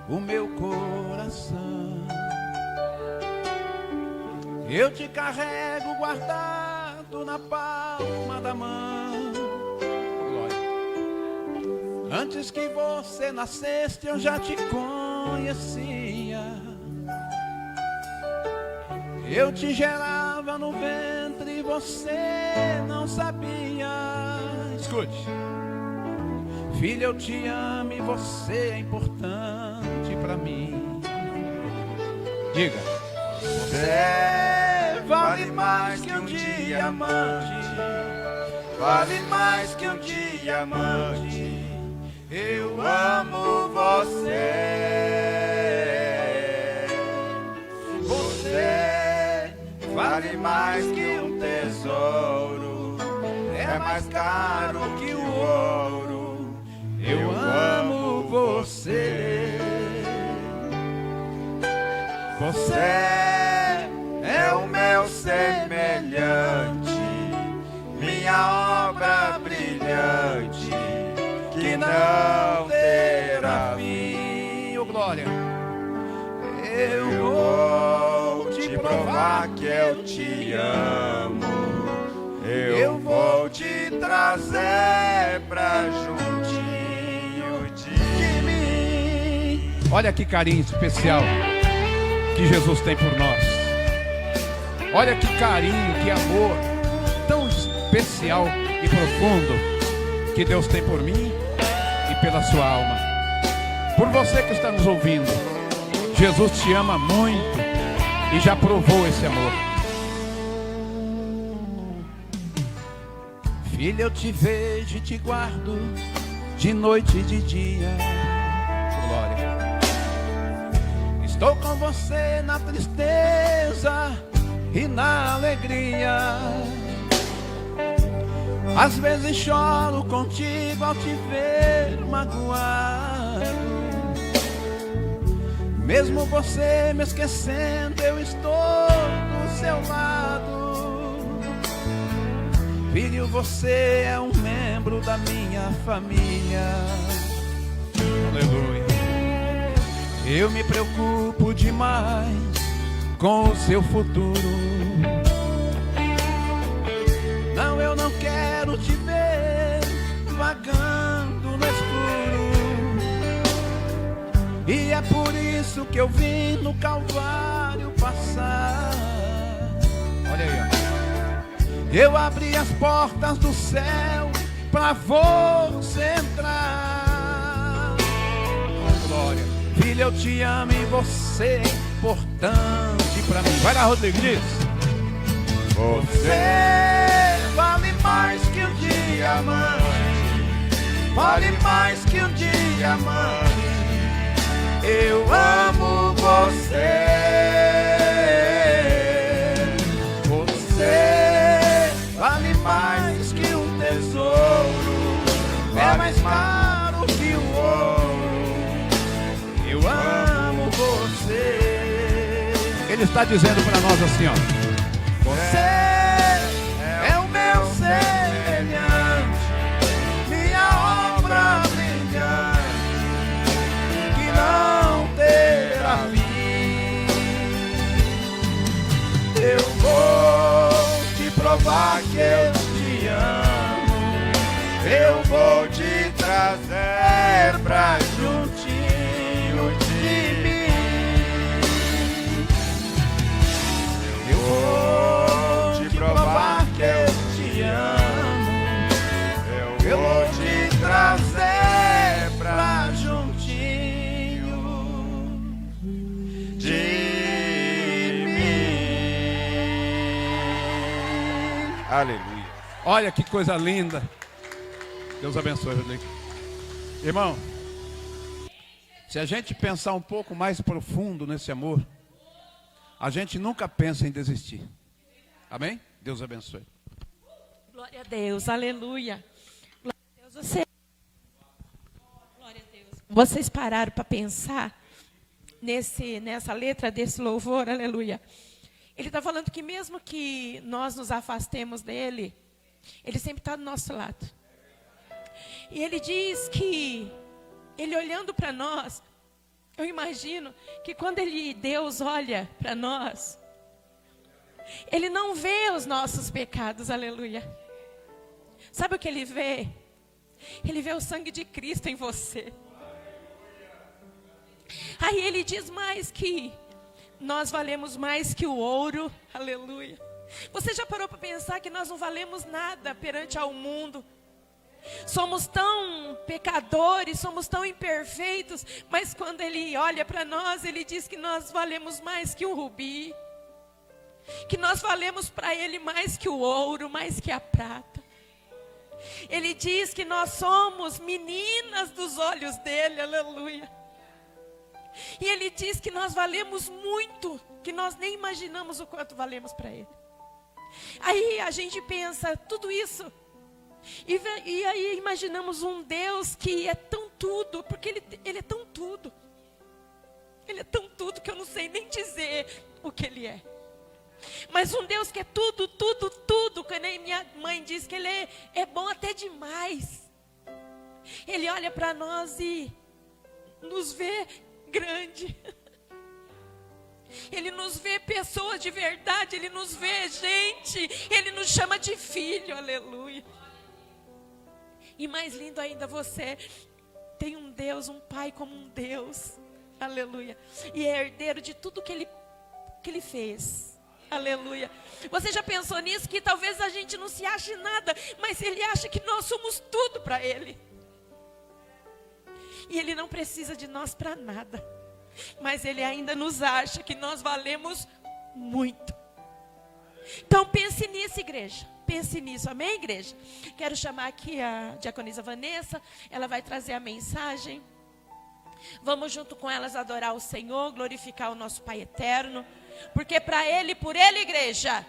o meu coração. Eu te carrego guardado na palma da mão. Glória. Antes que você nascesse, eu já te conhecia. Eu te gerava no ventre e você não sabia. Escute. Filho, eu te amo e você é importante pra mim. Diga. Você vale mais que um diamante, vale mais que um diamante. Eu amo você. Você vale mais que um tesouro, é mais caro que o ouro. Eu amo você. Você é o meu semelhante, minha obra brilhante, que não terá fim. Oh, glória! Eu vou te provar que eu te amo. Eu vou te trazer pra juntinho de mim. Olha que carinho especial que Jesus tem por nós. Olha que carinho, que amor tão especial e profundo que Deus tem por mim e pela sua alma. Por você que está nos ouvindo, Jesus te ama muito e já provou esse amor. Filho, eu te vejo e te guardo de noite e de dia. Glória. Estou com você na tristeza e na alegria. Às vezes choro contigo ao te ver magoado. Mesmo você me esquecendo, eu estou do seu lado. Filho, você é um membro da minha família. Aleluia. Eu me preocupo demais com o seu futuro. Não, eu não quero te ver vagando no escuro. E é por isso que eu vim no Calvário passar. Olha aí, ó. Eu abri as portas do céu pra você entrar. Glória. Filho, eu te amo e você é importante pra mim. Vai lá, Rodrigo, diz. Você vale mais que um diamante, vale mais que um diamante. Eu amo você. Você vale mais que um tesouro, é mais caro que o ouro. Eu amo você. Ele está dizendo para nós assim, ó. Você é o meu semelhante, minha obra brilhante, que não terá fim. Eu vou te provar que eu te amo. Eu vou te trazer pra juntinho de mim. Eu vou te provar que eu te amo. Eu vou te trazer pra juntinho de mim. Aleluia. Olha que coisa linda. Deus abençoe, Rodrigo. Irmão, se a gente pensar um pouco mais profundo nesse amor, a gente nunca pensa em desistir. Amém? Deus abençoe. Glória a Deus, aleluia. Glória a Deus, você. Glória a Deus. vocês pararam para pensar nessa letra desse louvor, aleluia. Ele está falando que mesmo que nós nos afastemos dele, ele sempre está do nosso lado. E ele diz que, ele olhando para nós, eu imagino que quando Deus olha para nós, ele não vê os nossos pecados, aleluia. Sabe o que ele vê? Ele vê o sangue de Cristo em você. Aí ele diz mais que nós valemos mais que o ouro, aleluia. Você já parou para pensar que nós não valemos nada perante ao mundo? Somos tão pecadores, somos tão imperfeitos, mas quando ele olha para nós, ele diz que nós valemos mais que um rubi, que nós valemos para ele mais que o ouro, mais que a prata. Ele diz que nós somos meninas dos olhos dele, aleluia. E ele diz que nós valemos muito, que nós nem imaginamos o quanto valemos para ele. Aí a gente pensa tudo isso, e aí imaginamos um Deus que é tão tudo, porque ele é tão tudo. Ele é tão tudo que eu não sei nem dizer o que ele é. Mas um Deus que é tudo, tudo, tudo, que nem minha mãe diz que ele é bom até demais. Ele olha para nós e nos vê grande. Ele nos vê pessoas de verdade, ele nos vê gente, ele nos chama de filho, aleluia. E mais lindo ainda, você tem um Deus, um pai como um Deus, aleluia. E é herdeiro de tudo que ele fez. Aleluia. Você já pensou nisso? Que talvez a gente não se ache nada, mas ele acha que nós somos tudo para ele. E ele não precisa de nós para nada, mas ele ainda nos acha que nós valemos muito. Então pense nisso, igreja. Pense nisso, amém, igreja? Quero chamar aqui a diaconisa Vanessa. Ela vai trazer a mensagem. Vamos junto com elas adorar o Senhor, glorificar o nosso Pai eterno. Porque para Ele, por Ele, igreja,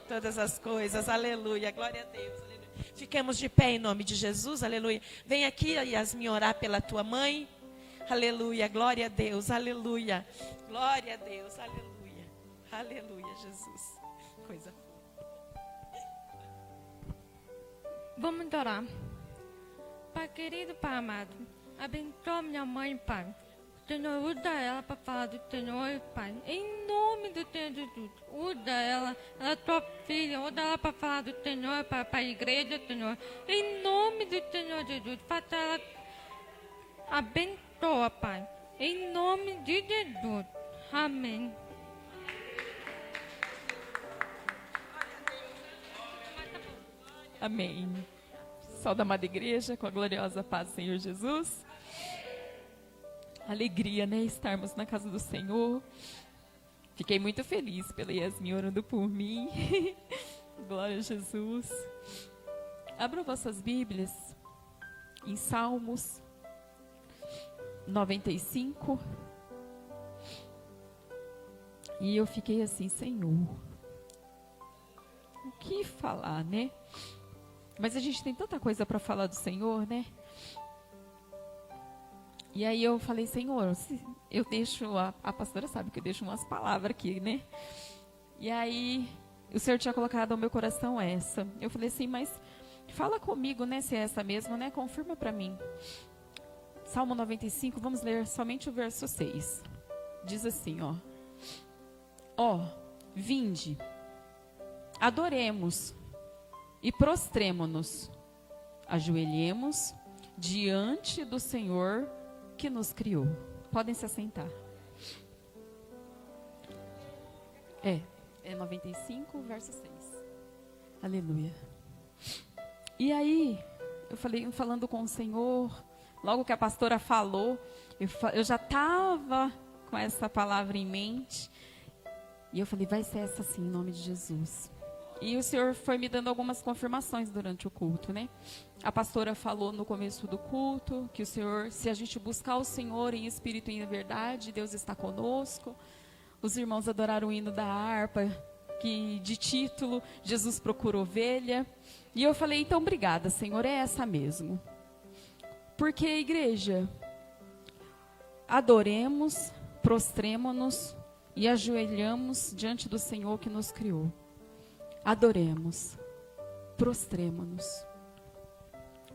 todas as coisas, aleluia, glória a Deus, aleluia. Fiquemos de pé em nome de Jesus, aleluia. Vem aqui, Yasmin, orar pela tua mãe, aleluia, glória a Deus, aleluia, glória a Deus, aleluia, aleluia, Jesus, coisa boa. Vamos orar. Pai querido, Pai amado, abençoa minha mãe, Pai. Senhor, usa ela para falar do Senhor, Pai. Em nome do Senhor Jesus. Usa ela é tua filha. Usa ela para falar do Senhor, para a igreja, Senhor. Em nome do Senhor Jesus. Faça ela abençoa, Pai. Em nome de Jesus. Amém. Amém. Saúde, amada igreja, com a gloriosa paz do Senhor Jesus. Alegria, né? Estarmos na casa do Senhor. Fiquei muito feliz pela Yasmin orando por mim. Glória a Jesus. Abram vossas Bíblias em Salmos 95. E eu fiquei assim, Senhor, o que falar, né? Mas a gente tem tanta coisa para falar do Senhor, né? E aí eu falei, Senhor, eu deixo, a pastora sabe que eu deixo umas palavras aqui, né? E aí o Senhor tinha colocado ao meu coração essa. Eu falei assim, mas fala comigo, né, se é essa mesmo, né? Confirma para mim. Salmo 95, vamos ler somente o verso 6. Diz assim, ó. Ó, vinde, adoremos e prostremo-nos, ajoelhemos diante do Senhor que nos criou. Podem se assentar. É 95, verso 6. Aleluia. E aí, falando com o Senhor, logo que a pastora falou, eu já estava com essa palavra em mente. E eu falei, vai ser essa sim, em nome de Jesus. E o Senhor foi me dando algumas confirmações durante o culto, né? A pastora falou no começo do culto que o Senhor, se a gente buscar o Senhor em espírito e em verdade, Deus está conosco. Os irmãos adoraram o hino da harpa, que de título, Jesus procura ovelha. E eu falei, então obrigada, Senhor, é essa mesmo. Porque, igreja, adoremos, prostremo-nos e ajoelhamos diante do Senhor que nos criou. Adoremos, prostremo-nos.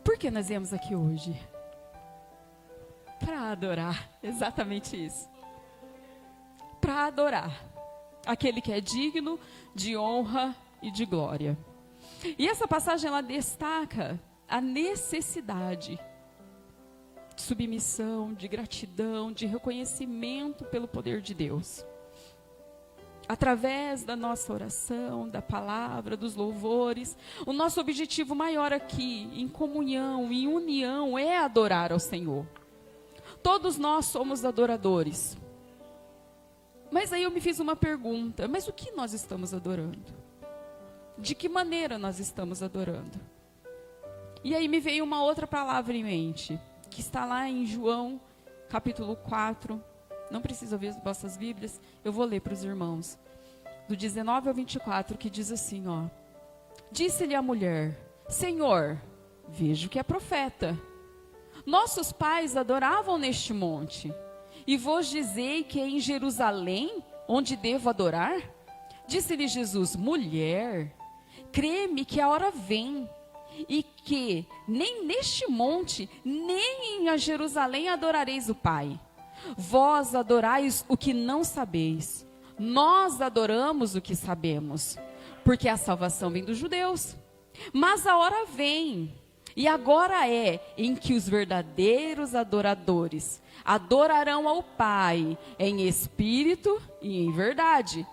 Por que nós viemos aqui hoje? Para adorar, exatamente isso. Para adorar aquele que é digno de honra e de glória. E essa passagem, ela destaca a necessidade de submissão, de gratidão, de reconhecimento pelo poder de Deus. Através da nossa oração, da palavra, dos louvores, o nosso objetivo maior aqui, em comunhão, em união, é adorar ao Senhor. Todos nós somos adoradores. Mas aí eu me fiz uma pergunta, mas o que nós estamos adorando? De que maneira nós estamos adorando? E aí me veio uma outra palavra em mente, que está lá em João, capítulo 4. Não precisa ver as vossas Bíblias, eu vou ler para os irmãos. Do 19 ao 24, que diz assim, ó. Disse-lhe a mulher, Senhor, vejo que é profeta. Nossos pais adoravam neste monte. E vos dizei que é em Jerusalém onde devo adorar? Disse-lhe Jesus, mulher, crê-me que a hora vem, e que nem neste monte, nem em Jerusalém adorareis o Pai. Vós adorais o que não sabeis. Nós adoramos o que sabemos, porque a salvação vem dos judeus. Mas a hora vem, e agora é, em que os verdadeiros adoradores adorarão ao Pai em espírito e em verdade.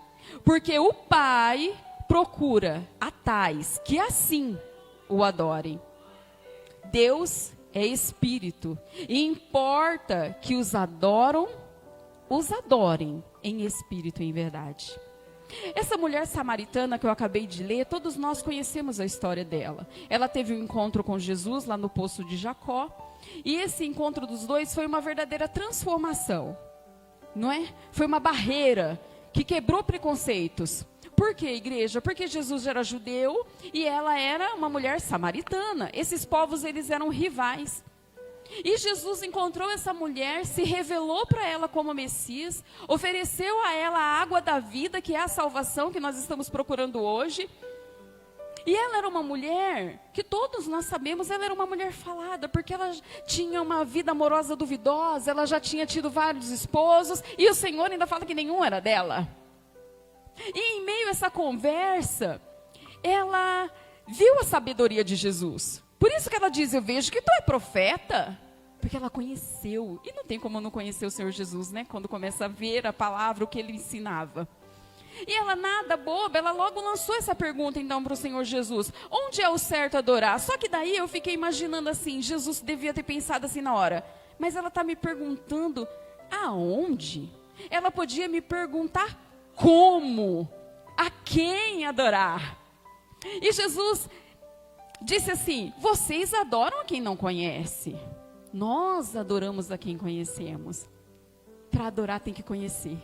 Porque o Pai procura a tais que assim o adorem. Deus é espírito, e importa que os adorem em espírito e em verdade. Essa mulher samaritana que eu acabei de ler, todos nós conhecemos a história dela. Ela teve um encontro com Jesus lá no poço de Jacó, e esse encontro dos dois foi uma verdadeira transformação, não é? Foi uma barreira que quebrou preconceitos. Por quê, igreja? Porque Jesus era judeu e ela era uma mulher samaritana. Esses povos, eles eram rivais. E Jesus encontrou essa mulher, se revelou para ela como Messias, ofereceu a ela a água da vida, que é a salvação que nós estamos procurando hoje. E ela era uma mulher, que todos nós sabemos, ela era uma mulher falada, porque ela tinha uma vida amorosa duvidosa, ela já tinha tido vários esposos, e o Senhor ainda fala que nenhum era dela. E em meio a essa conversa, ela viu a sabedoria de Jesus. Por isso que ela diz, eu vejo que tu é profeta. Porque ela conheceu. E não tem como não conhecer o Senhor Jesus, né? Quando começa a ver a palavra, o que ele ensinava. E ela, nada boba, ela logo lançou essa pergunta então para o Senhor Jesus. Onde é o certo adorar? Só que daí eu fiquei imaginando assim, Jesus devia ter pensado assim na hora. Mas ela está me perguntando aonde? Ela podia me perguntar como? A quem adorar? E Jesus disse assim, vocês adoram a quem não conhece. Nós adoramos a quem conhecemos. Para adorar tem que conhecer.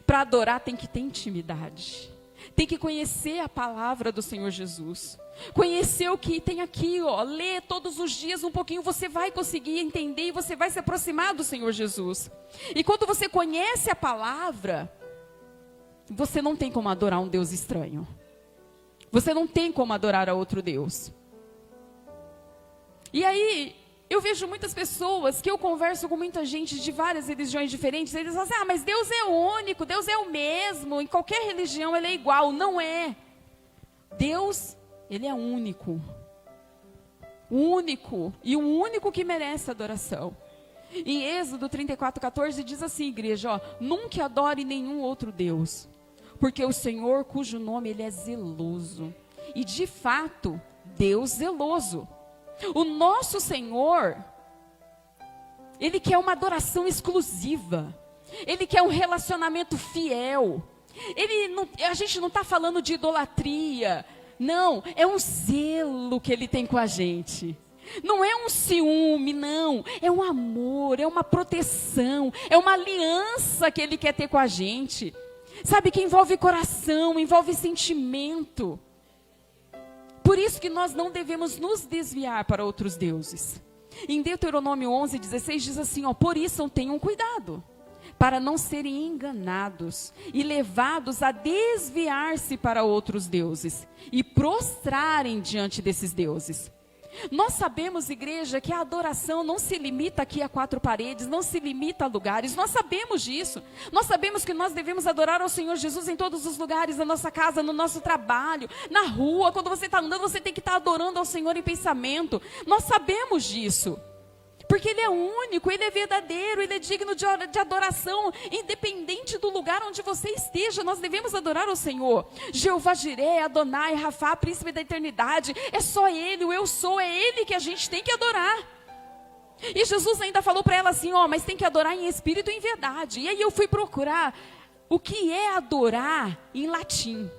Para adorar tem que ter intimidade. Tem que conhecer a palavra do Senhor Jesus. Conhecer o que tem aqui, ó. Ler todos os dias um pouquinho, você vai conseguir entender e você vai se aproximar do Senhor Jesus. E quando você conhece a palavra, você não tem como adorar um Deus estranho. Você não tem como adorar a outro Deus. E aí, eu vejo muitas pessoas, que eu converso com muita gente de várias religiões diferentes, eles falam assim, mas Deus é único, Deus é o mesmo, em qualquer religião ele é igual. Não é. Deus, ele é único. Único, e o único que merece adoração. Em Êxodo 34:14 diz assim, igreja, ó, nunca adore nenhum outro Deus, porque o Senhor, cujo nome ele é zeloso, e de fato, Deus zeloso. O nosso Senhor, Ele quer uma adoração exclusiva. Ele quer um relacionamento fiel. A gente não está falando de idolatria. Não, é um zelo que Ele tem com a gente. Não é um ciúme, não. É um amor, é uma proteção. É uma aliança que Ele quer ter com a gente. Sabe, que envolve coração, envolve sentimento. Por isso que nós não devemos nos desviar para outros deuses. Em Deuteronômio 11:16 diz assim, ó, por isso tenham cuidado, para não serem enganados e levados a desviar-se para outros deuses e prostrarem diante desses deuses. Nós sabemos, igreja, que a adoração não se limita aqui a 4 paredes, não se limita a lugares, nós sabemos disso. Nós sabemos que nós devemos adorar ao Senhor Jesus em todos os lugares, na nossa casa, no nosso trabalho, na rua, quando você está andando, você tem que estar adorando ao Senhor em pensamento. Nós sabemos disso. Porque Ele é único, Ele é verdadeiro, Ele é digno de adoração, independente do lugar onde você esteja, nós devemos adorar o Senhor. Jeová Jireh, Adonai, Rafá, príncipe da eternidade, é só Ele, o eu sou, é Ele que a gente tem que adorar. E Jesus ainda falou para ela assim, ó, mas tem que adorar em espírito e em verdade. E aí eu fui procurar o que é adorar em latim.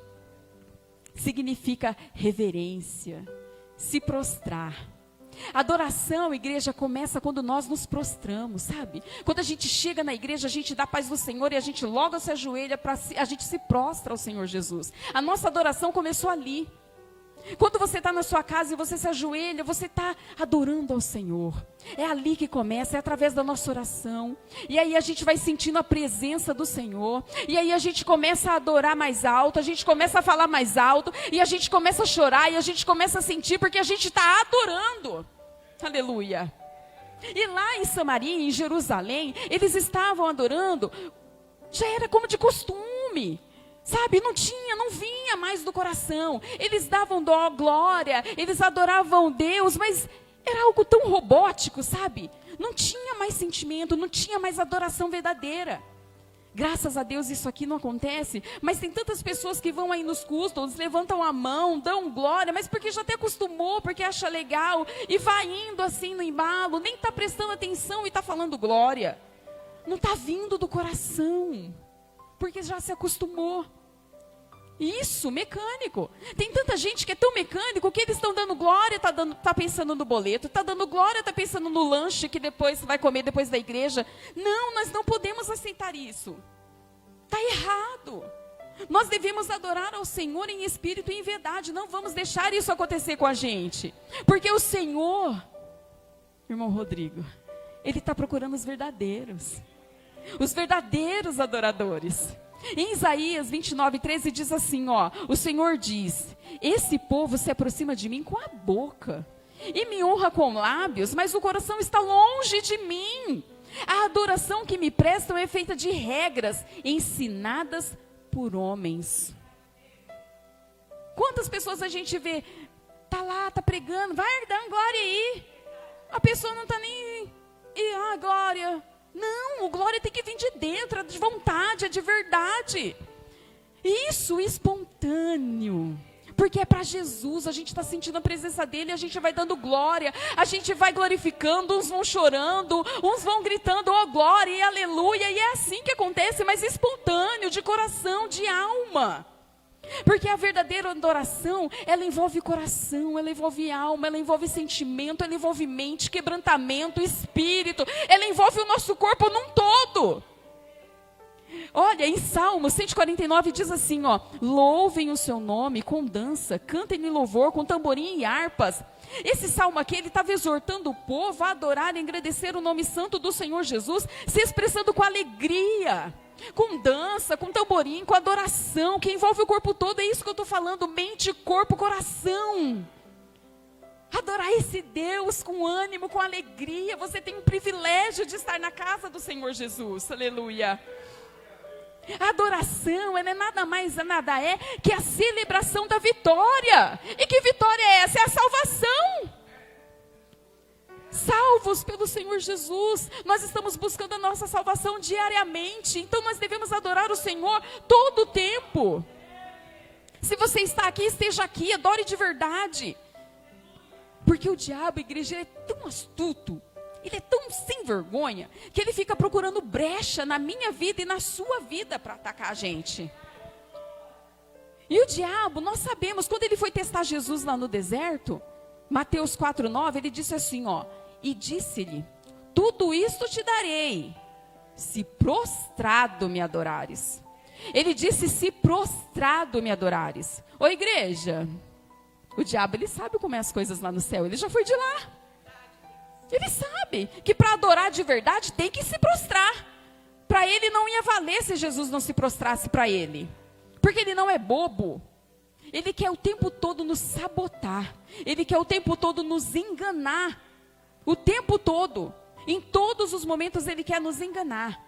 Significa reverência, se prostrar. Adoração, igreja, começa quando nós nos prostramos, sabe? Quando a gente chega na igreja, a gente dá a paz do Senhor e a gente logo se ajoelha, a gente se prostra ao Senhor Jesus. A nossa adoração começou ali. Quando você está na sua casa e você se ajoelha, você está adorando ao Senhor. É ali que começa, é através da nossa oração. E aí a gente vai sentindo a presença do Senhor. E aí a gente começa a adorar mais alto, a gente começa a falar mais alto. E a gente começa a chorar e a gente começa a sentir, porque a gente está adorando. Aleluia. E lá em Samaria, em Jerusalém, eles estavam adorando, já era como de costume. Sabe, não vinha mais do coração. Eles davam glória, eles adoravam Deus, mas era algo tão robótico, sabe? Não tinha mais sentimento, não tinha mais adoração verdadeira. Graças a Deus isso aqui não acontece, mas tem tantas pessoas que vão aí nos cultos, levantam a mão, dão glória, mas porque já até acostumou, porque acha legal, e vai indo assim no embalo, nem está prestando atenção e está falando glória. Não está vindo do coração. Porque já se acostumou. Isso, mecânico. Tem tanta gente que é tão mecânico que eles estão dando glória, tá pensando no boleto, tá dando glória, tá pensando no lanche que depois vai comer depois da igreja. Não, nós não podemos aceitar isso. Está errado. Nós devemos adorar ao Senhor em espírito e em verdade. Não vamos deixar isso acontecer com a gente. Porque o Senhor, irmão Rodrigo, Ele está procurando os verdadeiros adoradores. Em Isaías 29:13 diz assim, ó, o Senhor diz, esse povo se aproxima de mim com a boca e me honra com lábios, mas o coração está longe de mim. A adoração que me prestam é feita de regras ensinadas por homens. Quantas pessoas a gente vê, tá lá, tá pregando, vai dar glória aí. A pessoa não tá nem, glória. Não, o glória tem que vir de dentro, é de vontade, é de verdade. Isso, espontâneo. Porque é para Jesus, a gente está sentindo a presença dEle, a gente vai dando glória, a gente vai glorificando, uns vão chorando, uns vão gritando, oh glória e aleluia. E é assim que acontece, mas espontâneo, de coração, de alma. Porque a verdadeira adoração, ela envolve coração, ela envolve alma, ela envolve sentimento, ela envolve mente, quebrantamento, espírito, ela envolve o nosso corpo num todo. Olha, em Salmo 149 diz assim, ó, louvem o seu nome com dança, cantem-lhe louvor com tamborim e harpas. Esse salmo aqui, ele estava exortando o povo a adorar e agradecer o nome santo do Senhor Jesus, se expressando com alegria, com dança, com tamborim, com adoração, que envolve o corpo todo. É isso que eu estou falando, mente, corpo, coração. Adorar esse Deus com ânimo, com alegria. Você tem o privilégio de estar na casa do Senhor Jesus, aleluia. A adoração, ela é nada mais, nada é que a celebração da vitória. E que vitória é essa? É a salvação. Salvos pelo Senhor Jesus, nós estamos buscando a nossa salvação diariamente. Então nós devemos adorar o Senhor todo o tempo. Se você está aqui, esteja aqui, adore de verdade. Porque o diabo, igreja, ele é tão astuto, ele é tão sem vergonha, que ele fica procurando brecha na minha vida e na sua vida para atacar a gente. E o diabo, nós sabemos, quando ele foi testar Jesus lá no deserto, Mateus 4:9, ele disse assim, ó, e disse-lhe, tudo isto te darei, se prostrado me adorares. Ele disse, se prostrado me adorares. Ô igreja, o diabo, ele sabe como é as coisas lá no céu, ele já foi de lá. Ele sabe que para adorar de verdade tem que se prostrar. Para ele não ia valer se Jesus não se prostrasse para ele. Porque ele não é bobo. Ele quer o tempo todo nos sabotar. Ele quer o tempo todo nos enganar. O tempo todo. Em todos os momentos ele quer nos enganar.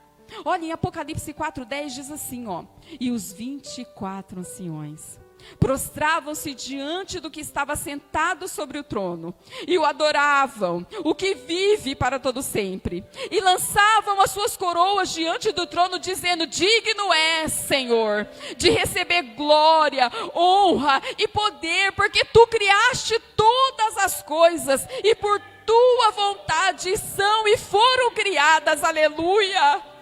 Olha, em Apocalipse 4:10 diz assim, ó. E os 24 anciões prostravam-se diante do que estava sentado sobre o trono, e o adoravam, o que vive para todo sempre, e lançavam as suas coroas diante do trono, dizendo: digno és, Senhor, de receber glória, honra e poder, porque tu criaste todas as coisas, e por tua vontade são e foram criadas. Aleluia!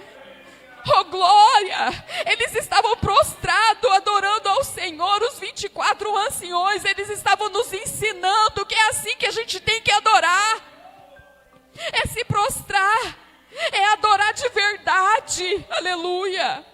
Oh, glória! Eles estavam prostrados, adorando ao Senhor. Os 24 anciões, eles estavam nos ensinando que é assim que a gente tem que adorar. É se prostrar, é adorar de verdade. Aleluia!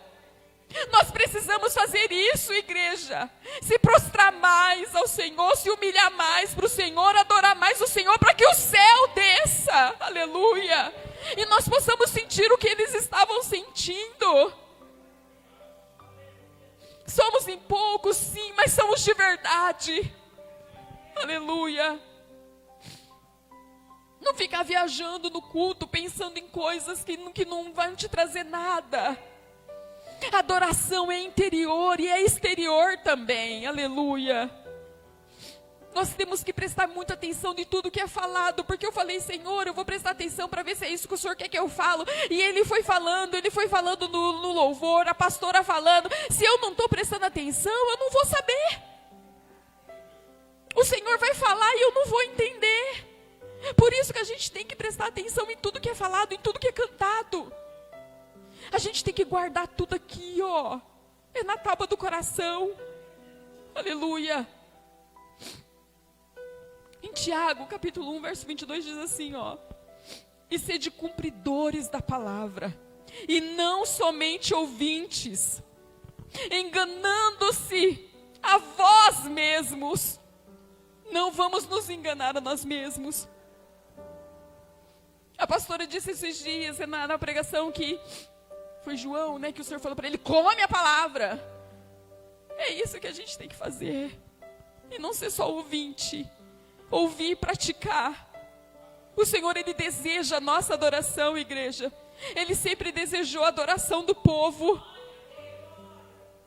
Nós precisamos fazer isso, igreja. Se prostrar mais ao Senhor, se humilhar mais para o Senhor, adorar mais o Senhor, para que o céu desça. Aleluia! E nós possamos sentir o que eles estavam sentindo. Somos em poucos, sim, mas somos de verdade. Aleluia. Não ficar viajando no culto, pensando em coisas que não vão te trazer nada. Adoração é interior e é exterior também. Aleluia. Nós temos que prestar muita atenção de tudo que é falado, porque eu falei: Senhor, eu vou prestar atenção para ver se é isso que o Senhor quer que eu falo. E Ele foi falando no louvor, a pastora falando. Se eu não estou prestando atenção, eu não vou saber. O Senhor vai falar e eu não vou entender. Por isso que a gente tem que prestar atenção em tudo que é falado, em tudo que é cantado. A gente tem que guardar tudo aqui, ó. É na tábua do coração. Aleluia. Em Tiago, capítulo 1, verso 22, diz assim, ó: e sede cumpridores da palavra, e não somente ouvintes, enganando-se a vós mesmos. Não vamos nos enganar a nós mesmos. A pastora disse esses dias, na pregação, que foi João, né, que o Senhor falou para ele: come a palavra. É isso que a gente tem que fazer. E não ser só ouvinte. Ouvir e praticar. O Senhor, Ele deseja a nossa adoração, igreja. Ele sempre desejou a adoração do povo.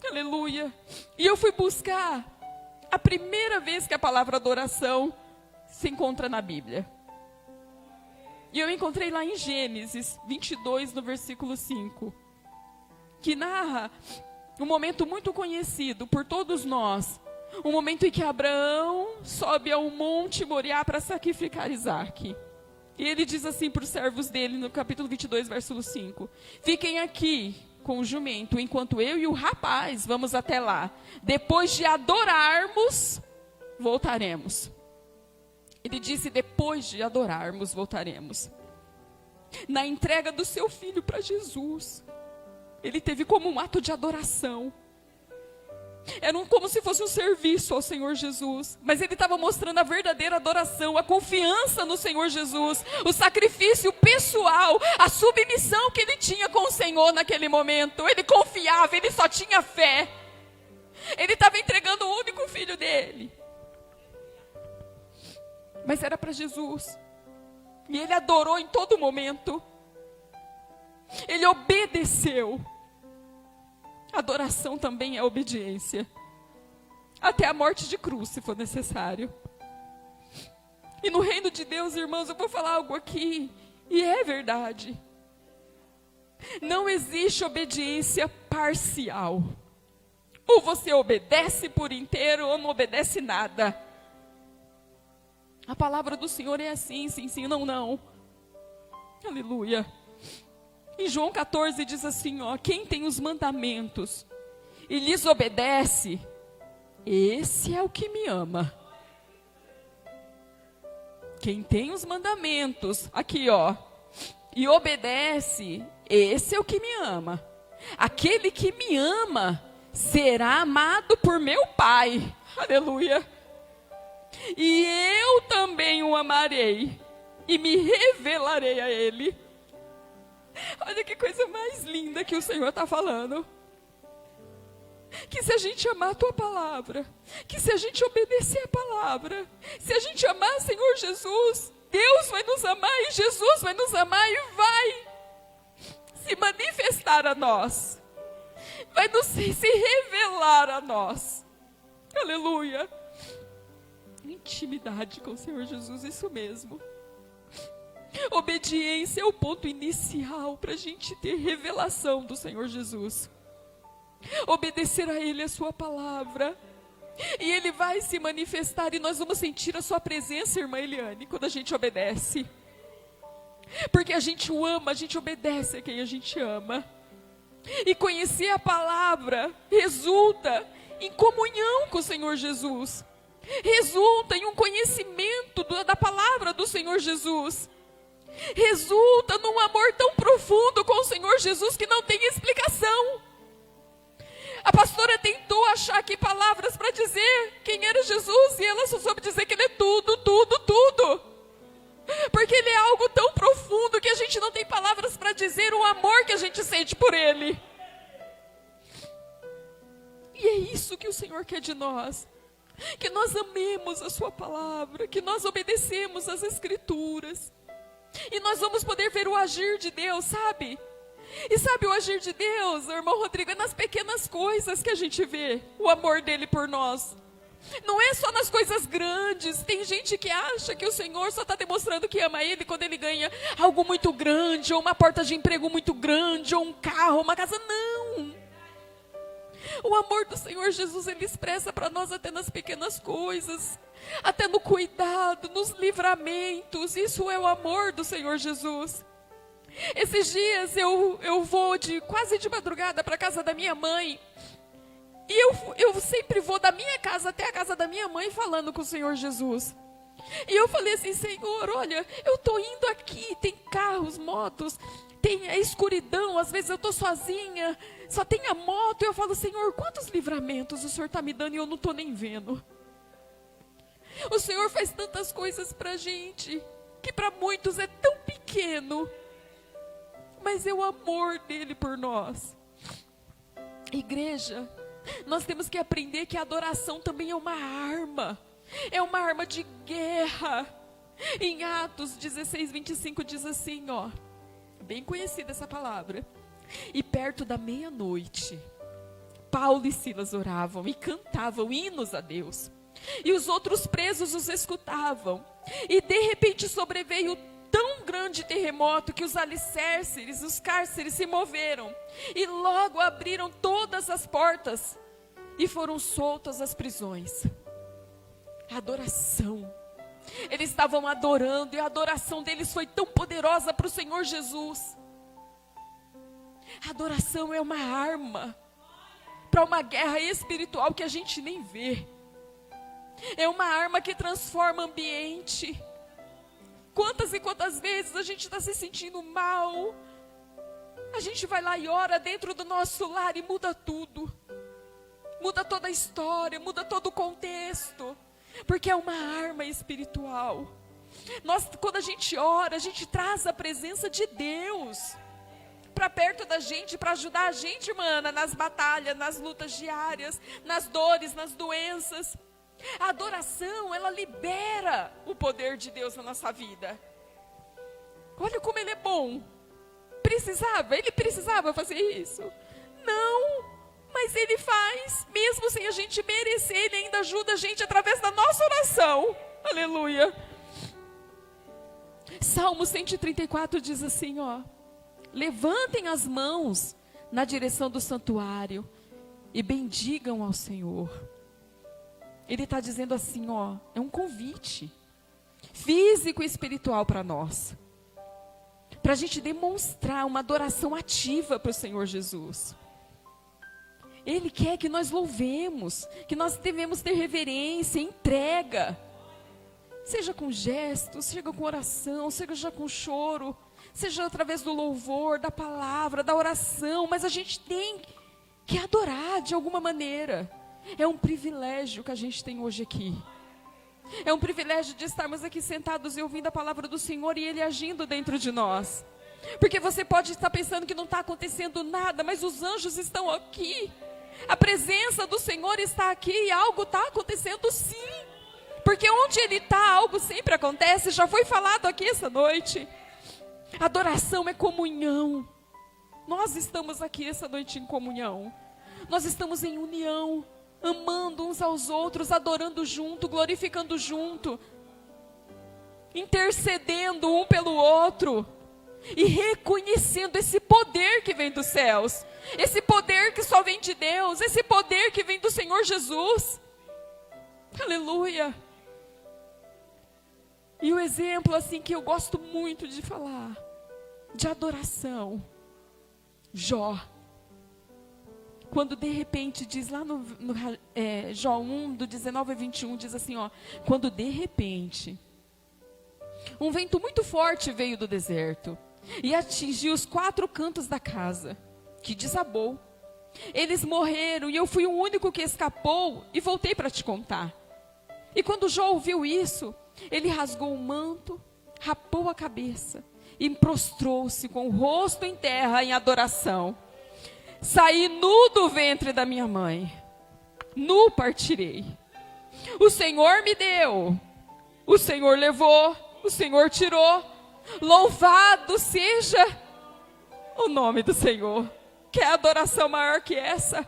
Aleluia. E eu fui buscar a primeira vez que a palavra adoração se encontra na Bíblia. E eu encontrei lá em Gênesis 22, no versículo 5. Que narra um momento muito conhecido por todos nós. Um momento em que Abraão sobe ao monte Moriá para sacrificar Isaque. E ele diz assim para os servos dele, no capítulo 22, versículo 5. Fiquem aqui com o jumento, enquanto eu e o rapaz vamos até lá. Depois de adorarmos, voltaremos. Ele disse: depois de adorarmos, voltaremos. Na entrega do seu filho para Jesus, ele teve como um ato de adoração. Era como se fosse um serviço ao Senhor Jesus. Mas ele estava mostrando a verdadeira adoração, a confiança no Senhor Jesus, o sacrifício pessoal, a submissão que ele tinha com o Senhor naquele momento. Ele confiava, ele só tinha fé. Ele estava entregando o único filho dele. Mas era para Jesus. E ele adorou em todo momento. Ele obedeceu. Adoração também é obediência. Até a morte de cruz, se for necessário. E no reino de Deus, irmãos, eu vou falar algo aqui, e é verdade. Não existe obediência parcial. Ou você obedece por inteiro, ou não obedece nada. A palavra do Senhor é assim, sim, sim, não, não. Aleluia. Em João 14 diz assim, ó: quem tem os mandamentos e lhes obedece, esse é o que me ama. Quem tem os mandamentos, aqui ó, e obedece, esse é o que me ama. Aquele que me ama será amado por meu Pai. Aleluia. E eu também o amarei e me revelarei a ele. Olha que coisa mais linda que o Senhor está falando. Que se a gente amar a tua palavra, que se a gente obedecer a palavra, se a gente amar Senhor Jesus, Deus vai nos amar e Jesus vai nos amar e vai se manifestar a nós, vai se revelar a nós. Aleluia. Intimidade com o Senhor Jesus, isso mesmo. Obediência é o ponto inicial para a gente ter revelação do Senhor Jesus. Obedecer a Ele, a sua palavra, e Ele vai se manifestar, e nós vamos sentir a sua presença, irmã Eliane, quando a gente obedece, porque a gente o ama, a gente obedece a quem a gente ama, e conhecer a palavra resulta em comunhão com o Senhor Jesus, resulta em um conhecimento da palavra do Senhor Jesus, resulta num amor tão profundo com o Senhor Jesus que não tem explicação. A pastora tentou achar aqui palavras para dizer quem era Jesus, e ela só soube dizer que Ele é tudo, tudo, tudo. Porque Ele é algo tão profundo que a gente não tem palavras para dizer o amor que a gente sente por Ele. E é isso que o Senhor quer de nós. Que nós amemos a sua palavra, que nós obedecemos as Escrituras. E nós vamos poder ver o agir de Deus, sabe? E sabe o agir de Deus, irmão Rodrigo, é nas pequenas coisas que a gente vê o amor dele por nós. Não é só nas coisas grandes. Tem gente que acha que o Senhor só está demonstrando que ama ele quando ele ganha algo muito grande, ou uma porta de emprego muito grande, ou um carro, uma casa. Não. O amor do Senhor Jesus, Ele expressa para nós até nas pequenas coisas, até no cuidado, nos livramentos. Isso é o amor do Senhor Jesus. Esses dias eu vou quase de madrugada para a casa da minha mãe. E eu sempre vou da minha casa até a casa da minha mãe falando com o Senhor Jesus. E eu falei assim: Senhor, olha, eu estou indo aqui, tem carros, motos, tem a escuridão, às vezes eu estou sozinha, só tem a moto. E eu falo: Senhor, quantos livramentos o Senhor está me dando e eu não estou nem vendo. O Senhor faz tantas coisas para a gente, que para muitos é tão pequeno, mas é o amor dele por nós. Igreja, nós temos que aprender que a adoração também é uma arma. É uma arma de guerra. Em Atos 16, 25 diz assim, ó, bem conhecida essa palavra: e perto da meia-noite, Paulo e Silas oravam e cantavam hinos a Deus, e os outros presos os escutavam. E de repente sobreveio tão grande terremoto que os alicerces, os cárceres se moveram, e logo abriram todas as portas e foram soltas as prisões. Adoração. Eles estavam adorando, e a adoração deles foi tão poderosa para o Senhor Jesus. A adoração é uma arma para uma guerra espiritual que a gente nem vê. É uma arma que transforma ambiente. Quantas e quantas vezes a gente está se sentindo mal, a gente vai lá e ora dentro do nosso lar e muda tudo. Muda toda a história, muda todo o contexto. Porque é uma arma espiritual. Quando a gente ora, a gente traz a presença de Deus para perto da gente, para ajudar a gente, irmã, nas batalhas, nas lutas diárias, nas dores, nas doenças. A adoração, ela libera o poder de Deus na nossa vida. Olha como Ele é bom. Ele precisava fazer isso? Não, mas Ele faz, mesmo sem a gente merecer. Ele ainda ajuda a gente através da nossa oração. Aleluia. Salmo 134 diz assim, ó: levantem as mãos na direção do santuário e bendigam ao Senhor. Ele está dizendo assim, ó, é um convite físico e espiritual para nós, para a gente demonstrar uma adoração ativa para o Senhor Jesus. Ele quer que nós louvemos, que nós devemos ter reverência, entrega, seja com gestos, seja com oração, seja com choro, seja através do louvor, da palavra, da oração, mas a gente tem que adorar de alguma maneira. É um privilégio que a gente tem hoje aqui. É um privilégio de estarmos aqui sentados e ouvindo a palavra do Senhor e Ele agindo dentro de nós. Porque você pode estar pensando que não está acontecendo nada, mas os anjos estão aqui. A presença do Senhor está aqui e algo está acontecendo sim. Porque onde Ele está, algo sempre acontece. Já foi falado aqui essa noite. Adoração é comunhão. Nós estamos aqui essa noite em comunhão. Nós estamos em união, amando uns aos outros, adorando junto, glorificando junto, intercedendo um pelo outro e reconhecendo esse poder que vem dos céus, esse poder que só vem de Deus, esse poder que vem do Senhor Jesus. Aleluia! E o exemplo assim que eu gosto muito de falar, de adoração, Jó. Quando de repente diz lá no Jó 1, do 19 a 21, diz assim, ó, quando de repente um vento muito forte veio do deserto e atingiu os 4 cantos da casa, que desabou. Eles morreram e eu fui o único que escapou e voltei para te contar. E quando Jó ouviu isso, ele rasgou o manto, rapou a cabeça e prostrou-se com o rosto em terra em adoração. Saí nu do ventre da minha mãe, nu partirei. O Senhor me deu, o Senhor levou, o Senhor tirou. Louvado seja o nome do Senhor. Quer adoração maior que essa?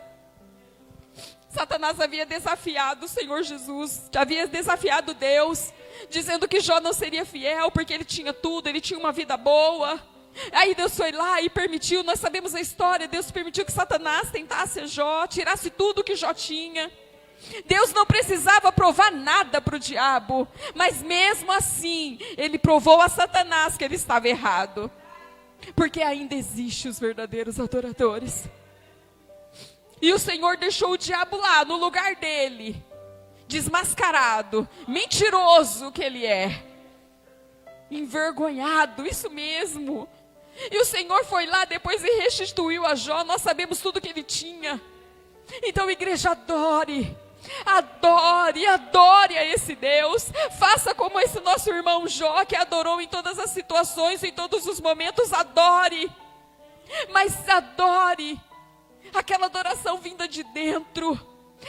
Satanás havia desafiado o Senhor Jesus, havia desafiado Deus, dizendo que Jó não seria fiel, porque ele tinha tudo, ele tinha uma vida boa. Aí Deus foi lá e permitiu, nós sabemos a história, Deus permitiu que Satanás tentasse Jó, tirasse tudo que Jó tinha. Deus não precisava provar nada para o diabo, mas mesmo assim, ele provou a Satanás que ele estava errado. Porque ainda existem os verdadeiros adoradores. E o Senhor deixou o diabo lá, no lugar dele, desmascarado, mentiroso que ele é, envergonhado, isso mesmo. E o Senhor foi lá depois e restituiu a Jó, nós sabemos tudo que ele tinha. Então, igreja, adore, adore, adore a esse Deus. Faça como esse nosso irmão Jó, que adorou em todas as situações, em todos os momentos, adore. Mas adore aquela adoração vinda de dentro,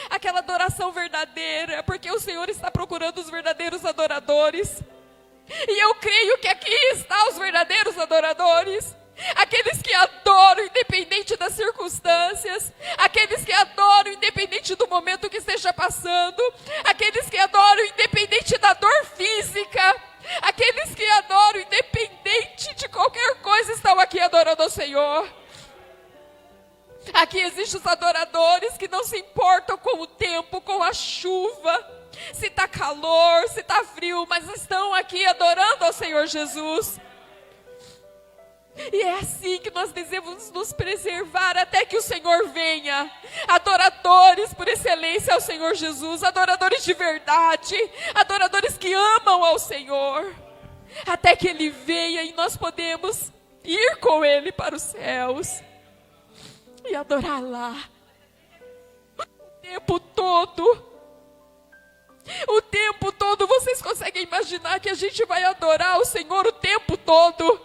aquela adoração verdadeira, porque o Senhor está procurando os verdadeiros adoradores. E eu creio que aqui estão os verdadeiros adoradores, aqueles que adoram independente das circunstâncias, aqueles que adoram independente do momento que esteja passando, aqueles que adoram independente da dor física, aqueles que adoram independente de qualquer coisa, estão aqui adorando ao Senhor. Aqui existem os adoradores que não se importam com o tempo, com a chuva, se está calor, se está frio, mas estão aqui adorando ao Senhor Jesus. E é assim que nós devemos nos preservar até que o Senhor venha. Adoradores por excelência ao Senhor Jesus, adoradores de verdade, adoradores que amam ao Senhor, até que Ele venha e nós podemos ir com Ele para os céus e adorar lá o tempo todo. O tempo todo, vocês conseguem imaginar que a gente vai adorar o Senhor o tempo todo?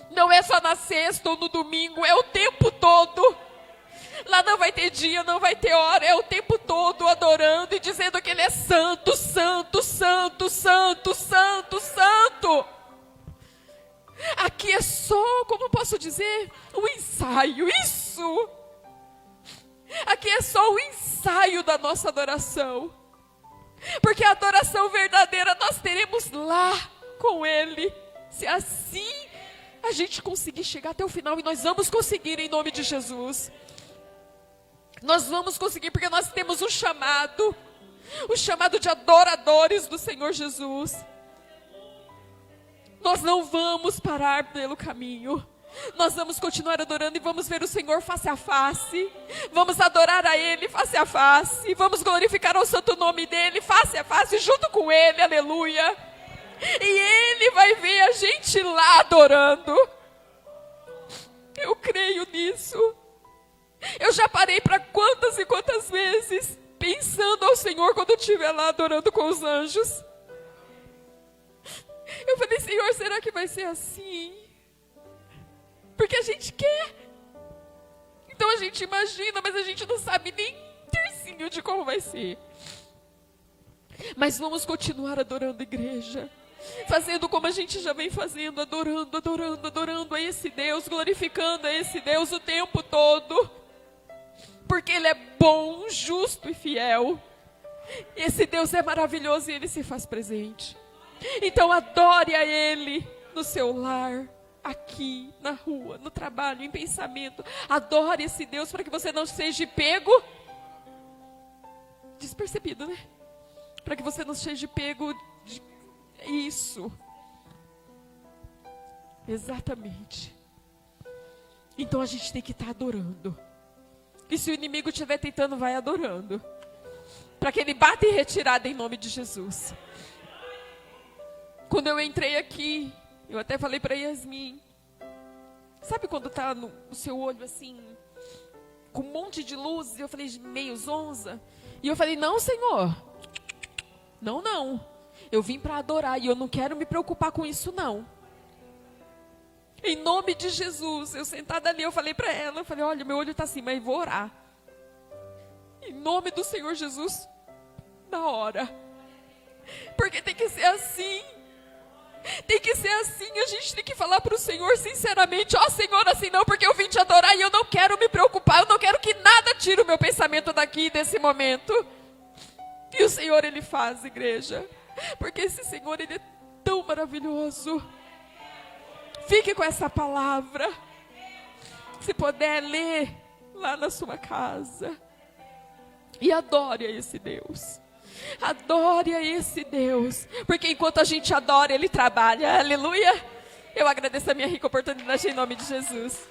Não é só na sexta ou no domingo, é o tempo todo. Lá não vai ter dia, não vai ter hora, é o tempo todo adorando e dizendo que Ele é santo, santo, santo, santo, santo, santo. Aqui é só, como posso dizer, um ensaio, isso. Aqui é só o ensaio da nossa adoração. Porque a adoração verdadeira nós teremos lá com Ele. Se assim a gente conseguir chegar até o final, e nós vamos conseguir em nome de Jesus. Nós vamos conseguir porque nós temos o chamado de adoradores do Senhor Jesus. Nós não vamos parar pelo caminho. Nós vamos continuar adorando e vamos ver o Senhor face a face. Vamos adorar a Ele face a face. Vamos glorificar o santo nome dEle face a face junto com Ele, aleluia. E Ele vai ver a gente lá adorando. Eu creio nisso. Eu já parei para quantas e quantas vezes pensando Senhor quando eu estiver lá adorando com os anjos. Eu falei, Senhor, será que vai ser assim? Porque a gente quer. Então a gente imagina, mas a gente não sabe nem um tercinho de como vai ser. Mas vamos continuar adorando, igreja. Fazendo como a gente já vem fazendo, adorando, adorando, adorando a esse Deus, glorificando a esse Deus o tempo todo. Porque Ele é bom, justo e fiel. Esse Deus é maravilhoso e Ele se faz presente. Então adore a Ele no seu lar, aqui, na rua, no trabalho, em pensamento. Adore esse Deus para que você não seja pego despercebido, né? Para que você não seja pego de... Isso. Exatamente. Então a gente tem que estar adorando. E se o inimigo estiver tentando, vai adorando. Para que ele bata em retirada em nome de Jesus. Quando eu entrei aqui, eu até falei para Yasmin. Sabe quando tá no seu olho assim, com um monte de luzes? Eu falei, meio zonza. E eu falei, não, Senhor. Não, não. Eu vim para adorar e eu não quero me preocupar com isso, não. Em nome de Jesus, eu sentada ali, eu falei para ela, eu falei, olha, meu olho está assim, mas vou orar. Em nome do Senhor Jesus, na hora. Porque tem que ser assim. Tem que ser assim, a gente tem que falar para o Senhor sinceramente, ó Senhor, assim não, porque eu vim te adorar e eu não quero me preocupar, eu não quero que nada tire o meu pensamento daqui, desse momento. E o Senhor, Ele faz, igreja. Porque esse Senhor, Ele é tão maravilhoso. Fique com essa palavra. Se puder, ler lá na sua casa. E adore a esse Deus. Adore a esse Deus. Porque enquanto a gente adora, Ele trabalha. Aleluia. Eu agradeço a minha rica oportunidade em nome de Jesus.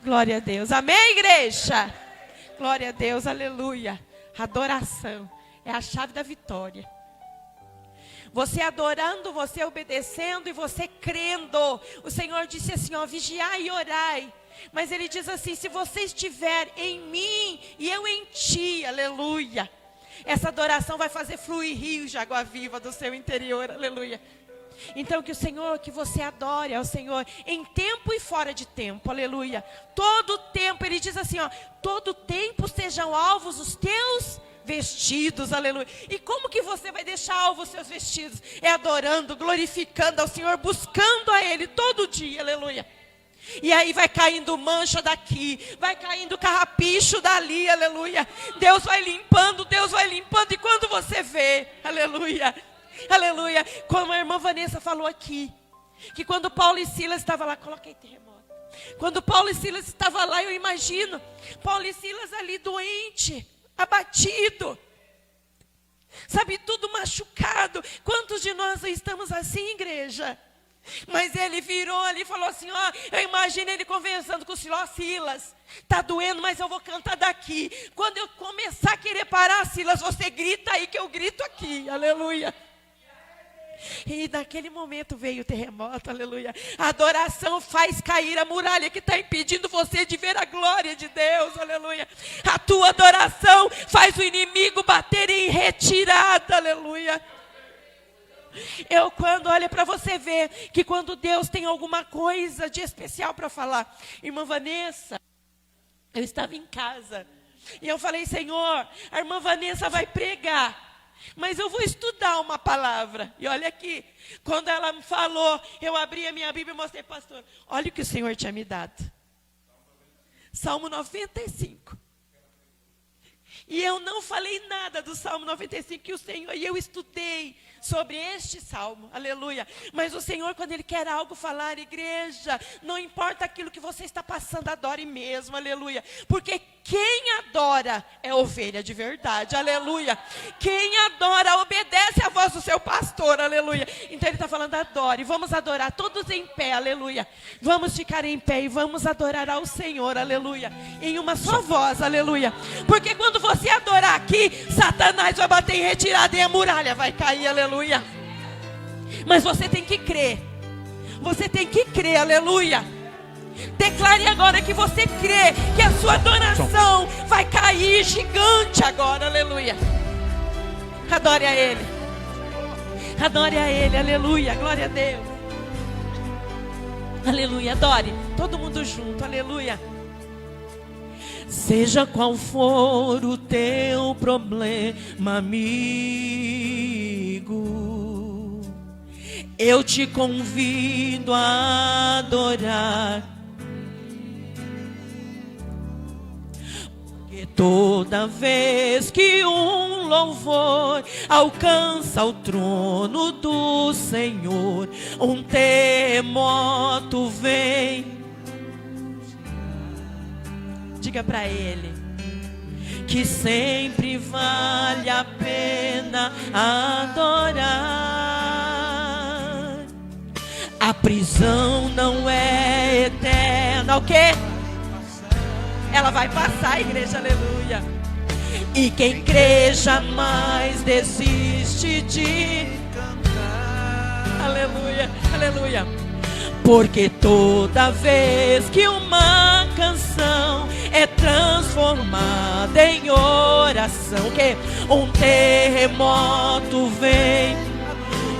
Glória a Deus. Amém, igreja? Glória a Deus. Aleluia. Adoração é a chave da vitória. Você adorando, você obedecendo e você crendo. O Senhor disse assim, ó, vigiai e orai. Mas Ele diz assim, se você estiver em mim e eu em ti, aleluia. Essa adoração vai fazer fluir rios de água viva do seu interior, aleluia. Então que o Senhor, que você adore ao Senhor em tempo e fora de tempo, aleluia. Todo tempo, Ele diz assim, ó, todo tempo sejam alvos os teus vestidos, aleluia. E como que você vai deixar alvos os seus vestidos? É adorando, glorificando ao Senhor, buscando a Ele todo dia, aleluia. E aí vai caindo mancha daqui, vai caindo carrapicho dali, aleluia. Deus vai limpando, e quando você vê, aleluia, aleluia. Como a irmã Vanessa falou aqui, que quando Paulo e Silas estavam lá, coloquei terremoto. Quando Paulo e Silas estavam lá, eu imagino, Paulo e Silas ali doente, abatido, sabe, tudo machucado. Quantos de nós estamos assim, igreja? Mas ele virou ali e falou assim, ó, eu imagino ele conversando com o Silas, ó, Silas, tá doendo, mas eu vou cantar daqui. Quando eu começar a querer parar, Silas, você grita aí que eu grito aqui, aleluia. E naquele momento veio o terremoto, aleluia. A adoração faz cair a muralha que está impedindo você de ver a glória de Deus, aleluia. A tua adoração faz o inimigo bater em retirada, aleluia. Eu quando olha para você ver que quando Deus tem alguma coisa de especial para falar. Irmã Vanessa, eu estava em casa e eu falei, Senhor, a irmã Vanessa vai pregar. Mas eu vou estudar uma palavra. E olha aqui, quando ela me falou, eu abri a minha Bíblia e mostrei, pastor, olha o que o Senhor tinha me dado. Salmo 95. E eu não falei nada do Salmo 95 que o Senhor, e eu estudei sobre este salmo, aleluia. Mas o Senhor, quando Ele quer algo falar, igreja, não importa aquilo que você está passando, adore mesmo, aleluia. Porque quem adora é ovelha de verdade, aleluia. Quem adora obedece à voz do seu pastor, aleluia. Então Ele está falando, adore, vamos adorar todos em pé, aleluia. Vamos ficar em pé e vamos adorar ao Senhor, aleluia. Em uma só voz, aleluia. Porque quando você adorar aqui, Satanás vai bater em retirada e a muralha vai cair, aleluia. Mas você tem que crer. Você tem que crer, aleluia. Declare agora que você crê que a sua adoração vai cair gigante agora, aleluia. Adore a Ele. Adore a Ele, aleluia, glória a Deus. Aleluia, adore, todo mundo junto, aleluia. Seja qual for o teu problema, amigo, eu te convido a adorar. Porque toda vez que um louvor alcança o trono do Senhor, um terremoto vem. Diga para Ele que sempre vale a pena adorar. A prisão não é eterna, o quê? Ela vai passar, igreja, aleluia. E quem crê jamais desiste de cantar. Aleluia, aleluia. Porque toda vez que uma canção é transformada em oração, que um terremoto vem,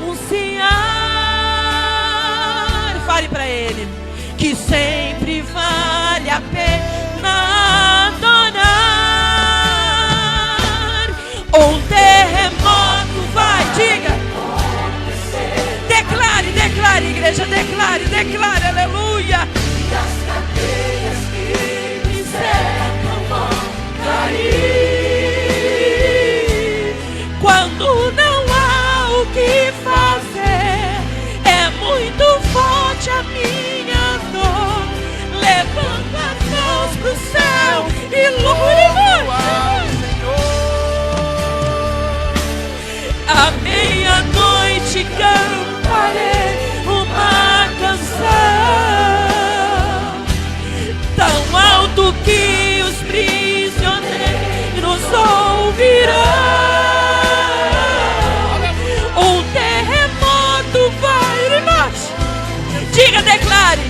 um ciar. Fale para Ele que sempre vale a pena adorar. Um terremoto vai, diga. Declare, declare, igreja, declare, declare, aleluia. E as cadeias que me cercam vão cair. Quando não há o que fazer, é muito forte a minha dor. Levanto as mãos pro céu e louvo ao Senhor. À meia-noite cantarei uma canção tão alto que os prisioneiros ouvirão. Um terremoto vai embaixo. Diga, declare.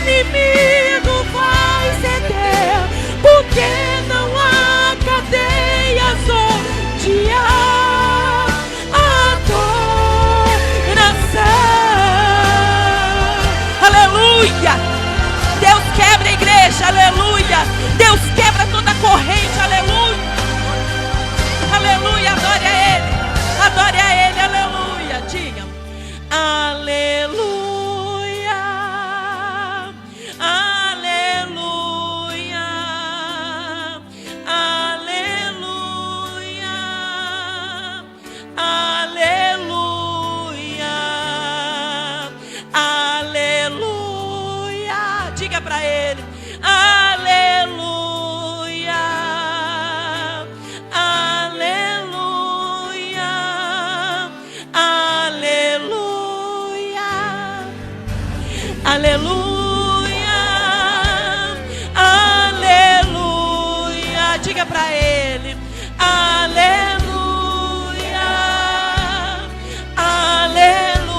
Inimigo vai ceder, porque não há cadeias onde há aleluia. Deus quebra a igreja, aleluia. Deus quebra toda corrente, aleluia. Aleluia, adore a Ele. Adore a Ele, aleluia. Diga, aleluia. Aleluia. Aleluia. Aleluia. Aleluia. Diga para Ele, aleluia, aleluia, aleluia, aleluia, aleluia. Diga para Ele, aleluia, aleluia.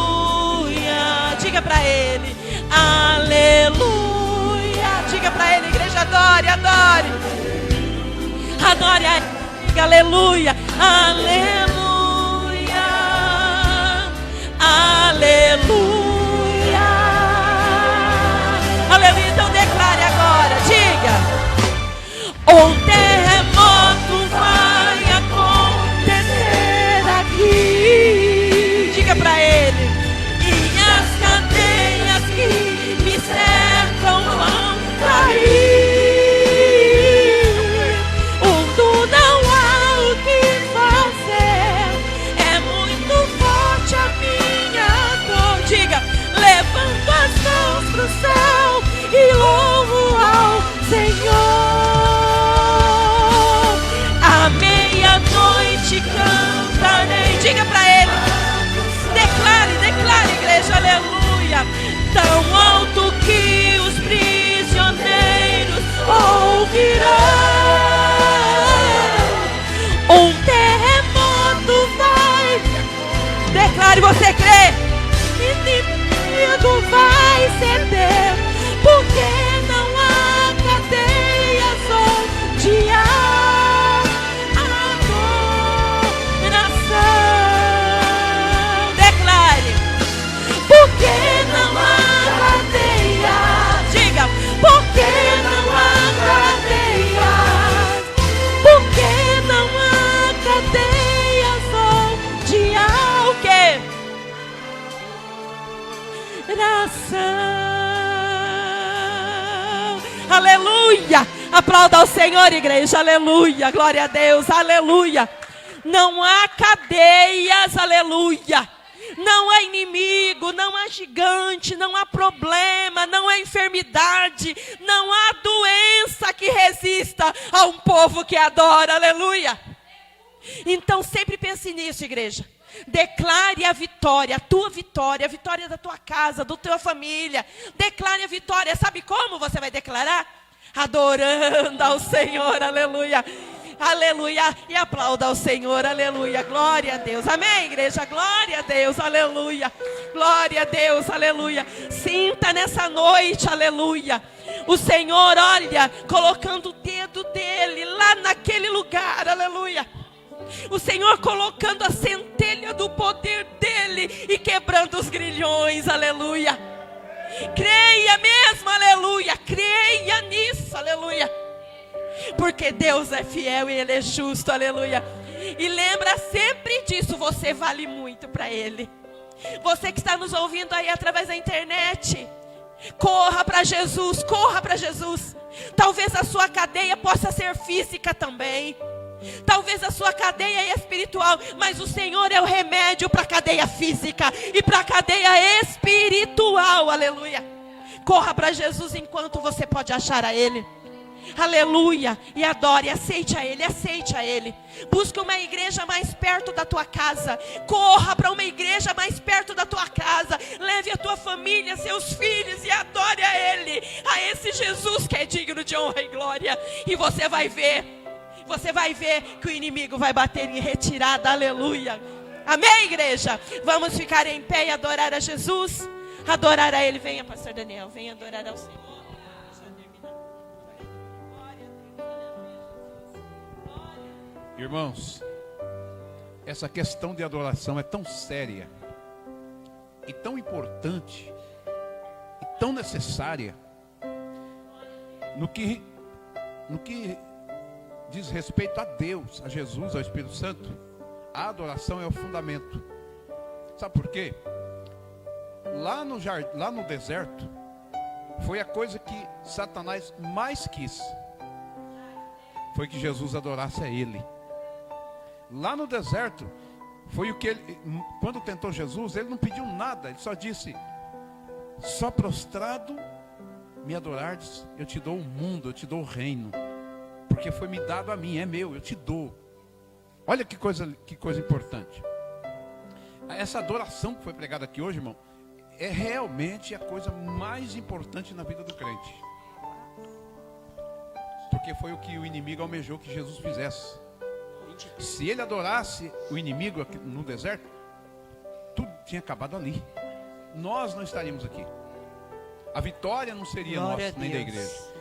Diga para Ele, aleluia. Diga para Ele, igreja, adore, adore. Adore a Ele, diga aleluia, aleluia, aleluia. Aleluia, então declare agora, diga. Um terremoto vai acontecer aqui. Diga para Ele. E as cadeias que me cercam vão cair. Não há o que fazer, é muito forte a minha dor. Diga, levanto as mãos pro céu e louvo ao Senhor. À meia-noite cantarei. Diga para Ele. Declare, declare, igreja, aleluia. Tão alto que os prisioneiros ouvirão. Um terremoto vai. Declare, você crê. Inimigo vai ceder, porque Aleluia. Aplauda ao Senhor, igreja. Aleluia. Glória a Deus. Aleluia. Não há cadeias. Aleluia. Não há inimigo, não há gigante, não há problema, não há enfermidade, não há doença que resista a um povo que adora, aleluia. Então sempre pense nisso, igreja. Declare a vitória, a tua vitória, a vitória da tua casa, da tua família. Declare a vitória, sabe como você vai declarar? Adorando ao Senhor, aleluia. Aleluia, e aplauda ao Senhor, aleluia, glória a Deus, amém, igreja, glória a Deus, aleluia, glória a Deus, aleluia. Sinta nessa noite, aleluia, o Senhor, olha, colocando o dedo dele lá naquele lugar, aleluia. O Senhor colocando a centelha do poder dele e quebrando os grilhões, aleluia. Creia mesmo, aleluia, creia nisso, aleluia. Porque Deus é fiel e Ele é justo, aleluia. E lembra sempre disso, você vale muito para Ele. Você que está nos ouvindo aí através da internet, corra para Jesus, corra para Jesus. Talvez a sua cadeia possa ser física também. Talvez a sua cadeia é espiritual, mas o Senhor é o remédio para a cadeia física e para a cadeia espiritual, aleluia. Corra para Jesus enquanto você pode achar a Ele. Aleluia, e adore, aceite a Ele, aceite a Ele. Busque uma igreja mais perto da tua casa. Corra para uma igreja mais perto da tua casa. Leve a tua família, seus filhos e adore a Ele, a esse Jesus que é digno de honra e glória. E você vai ver que o inimigo vai bater em retirada, aleluia. Amém, igreja? Vamos ficar em pé e adorar a Jesus. Adorar a Ele, venha pastor Daniel, venha adorar ao Senhor. Irmãos, essa questão de adoração é tão séria e tão importante e tão necessária no que diz respeito a Deus, a Jesus, ao Espírito Santo. A adoração é o fundamento. Sabe por quê? Lá no deserto foi a coisa que Satanás mais quis, foi que Jesus adorasse a Ele. Lá no deserto, foi o que ele, quando tentou Jesus, ele não pediu nada, ele só disse: só prostrado me adorardes, eu te dou o mundo, eu te dou o reino, porque foi me dado a mim, é meu, eu te dou. Olha que coisa importante. Essa adoração que foi pregada aqui hoje, irmão, é realmente a coisa mais importante na vida do crente, porque foi o que o inimigo almejou que Jesus fizesse. Se ele adorasse o inimigo aqui no deserto, tudo tinha acabado ali. Nós não estaríamos aqui. A vitória não seria nossa, nem da igreja.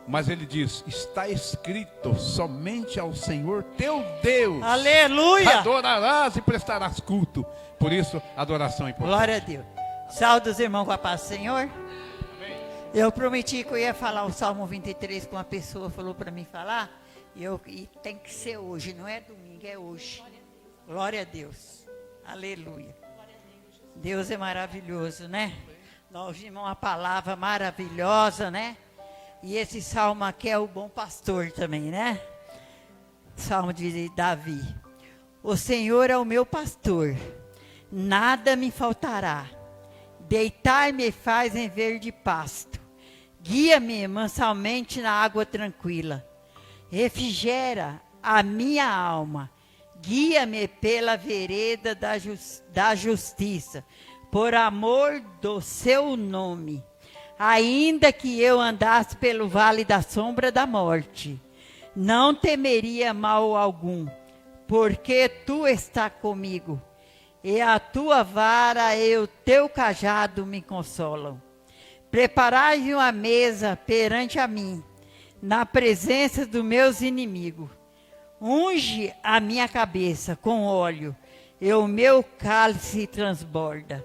Mas ele diz: está escrito, somente ao Senhor teu Deus, aleluia, adorarás e prestarás culto. Por isso, adoração é importante. Glória a Deus. Salve os irmãos com a paz do Senhor. Amém. Eu prometi que eu ia falar o Salmo 23, que uma pessoa falou para mim falar. E tem que ser hoje, não é domingo, é hoje. Glória a Deus. Aleluia. Deus é maravilhoso, né? Nós vimos uma palavra maravilhosa, né? E esse salmo aqui é o bom pastor também, né? Salmo de Davi. O Senhor é o meu pastor, nada me faltará. Deitar-me faz em verde pasto. Guia-me mansamente na água tranquila. Refrigera a minha alma, guia-me pela vereda da justiça, por amor do seu nome. Ainda que eu andasse pelo vale da sombra da morte, não temeria mal algum, porque tu estás comigo, e a tua vara e o teu cajado me consolam. Preparai uma mesa perante a mim, na presença dos meus inimigos. Unge a minha cabeça com óleo, e o meu cálice transborda.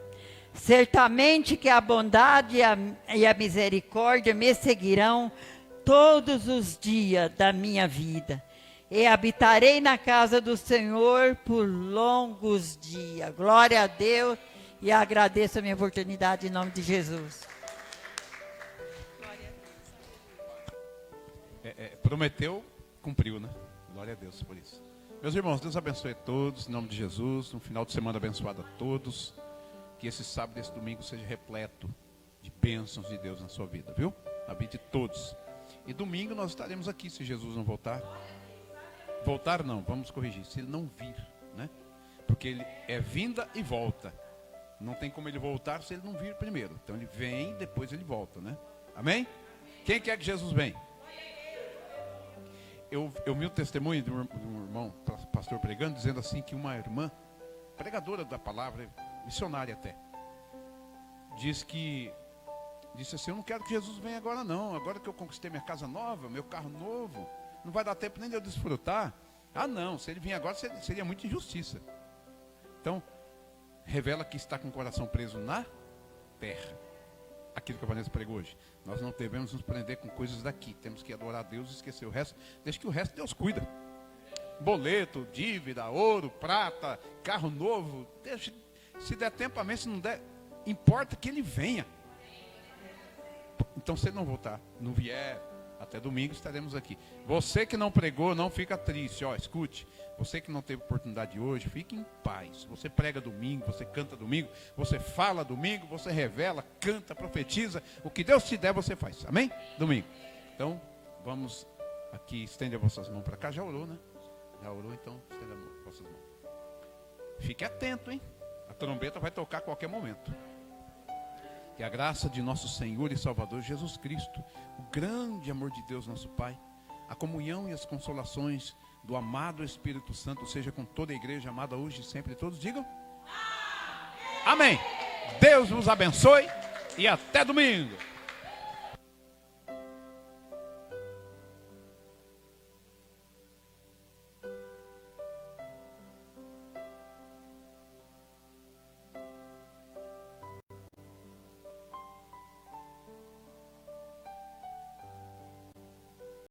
Certamente que a bondade e a misericórdia me seguirão todos os dias da minha vida, e habitarei na casa do Senhor por longos dias. Glória a Deus, e agradeço a minha oportunidade em nome de Jesus. prometeu, cumpriu, né? Glória a Deus por isso. Meus irmãos, Deus abençoe a todos, em nome de Jesus. Um final de semana abençoado a todos. Que esse sábado e esse domingo seja repleto de bênçãos de Deus na sua vida, viu? Habite todos. E domingo nós estaremos aqui, se Jesus não voltar. Voltar não, vamos corrigir. Se ele não vir, né? Porque ele é vinda e volta. Não tem como ele voltar se ele não vir primeiro. Então ele vem, depois ele volta, né? Amém? Quem quer que Jesus venha? Eu vi o testemunho de um irmão, pastor pregando, dizendo assim que uma irmã, pregadora da palavra, missionária até, disse assim, eu não quero que Jesus venha agora não. Agora que eu conquistei minha casa nova, meu carro novo, não vai dar tempo nem de eu desfrutar. Ah não, se ele vir agora seria muita injustiça. Então, revela que está com o coração preso na terra. Aquilo que a Vanessa pregou hoje. Nós não devemos nos prender com coisas daqui. Temos que adorar a Deus e esquecer o resto. Deixa que o resto Deus cuida. Boleto, dívida, ouro, prata, carro novo. Deixa, se der tempo, amém. Se não der, importa que ele venha. Então, se ele não voltar, não vier, até domingo estaremos aqui. Você que não pregou, não fica triste. Ó, escute. Você que não teve oportunidade hoje, fique em paz. Você prega domingo, você canta domingo, você fala domingo, você revela, canta, profetiza. O que Deus te der, você faz. Amém? Domingo. Então, vamos aqui, estende as vossas mãos para cá. Já orou, né? Já orou, então, estende as vossas mãos. Fique atento, hein? A trombeta vai tocar a qualquer momento. Que a graça de nosso Senhor e Salvador Jesus Cristo, o grande amor de Deus, nosso Pai, a comunhão e as consolações do amado Espírito Santo seja com toda a igreja amada hoje e sempre. Todos digam amém. Deus vos abençoe e até domingo.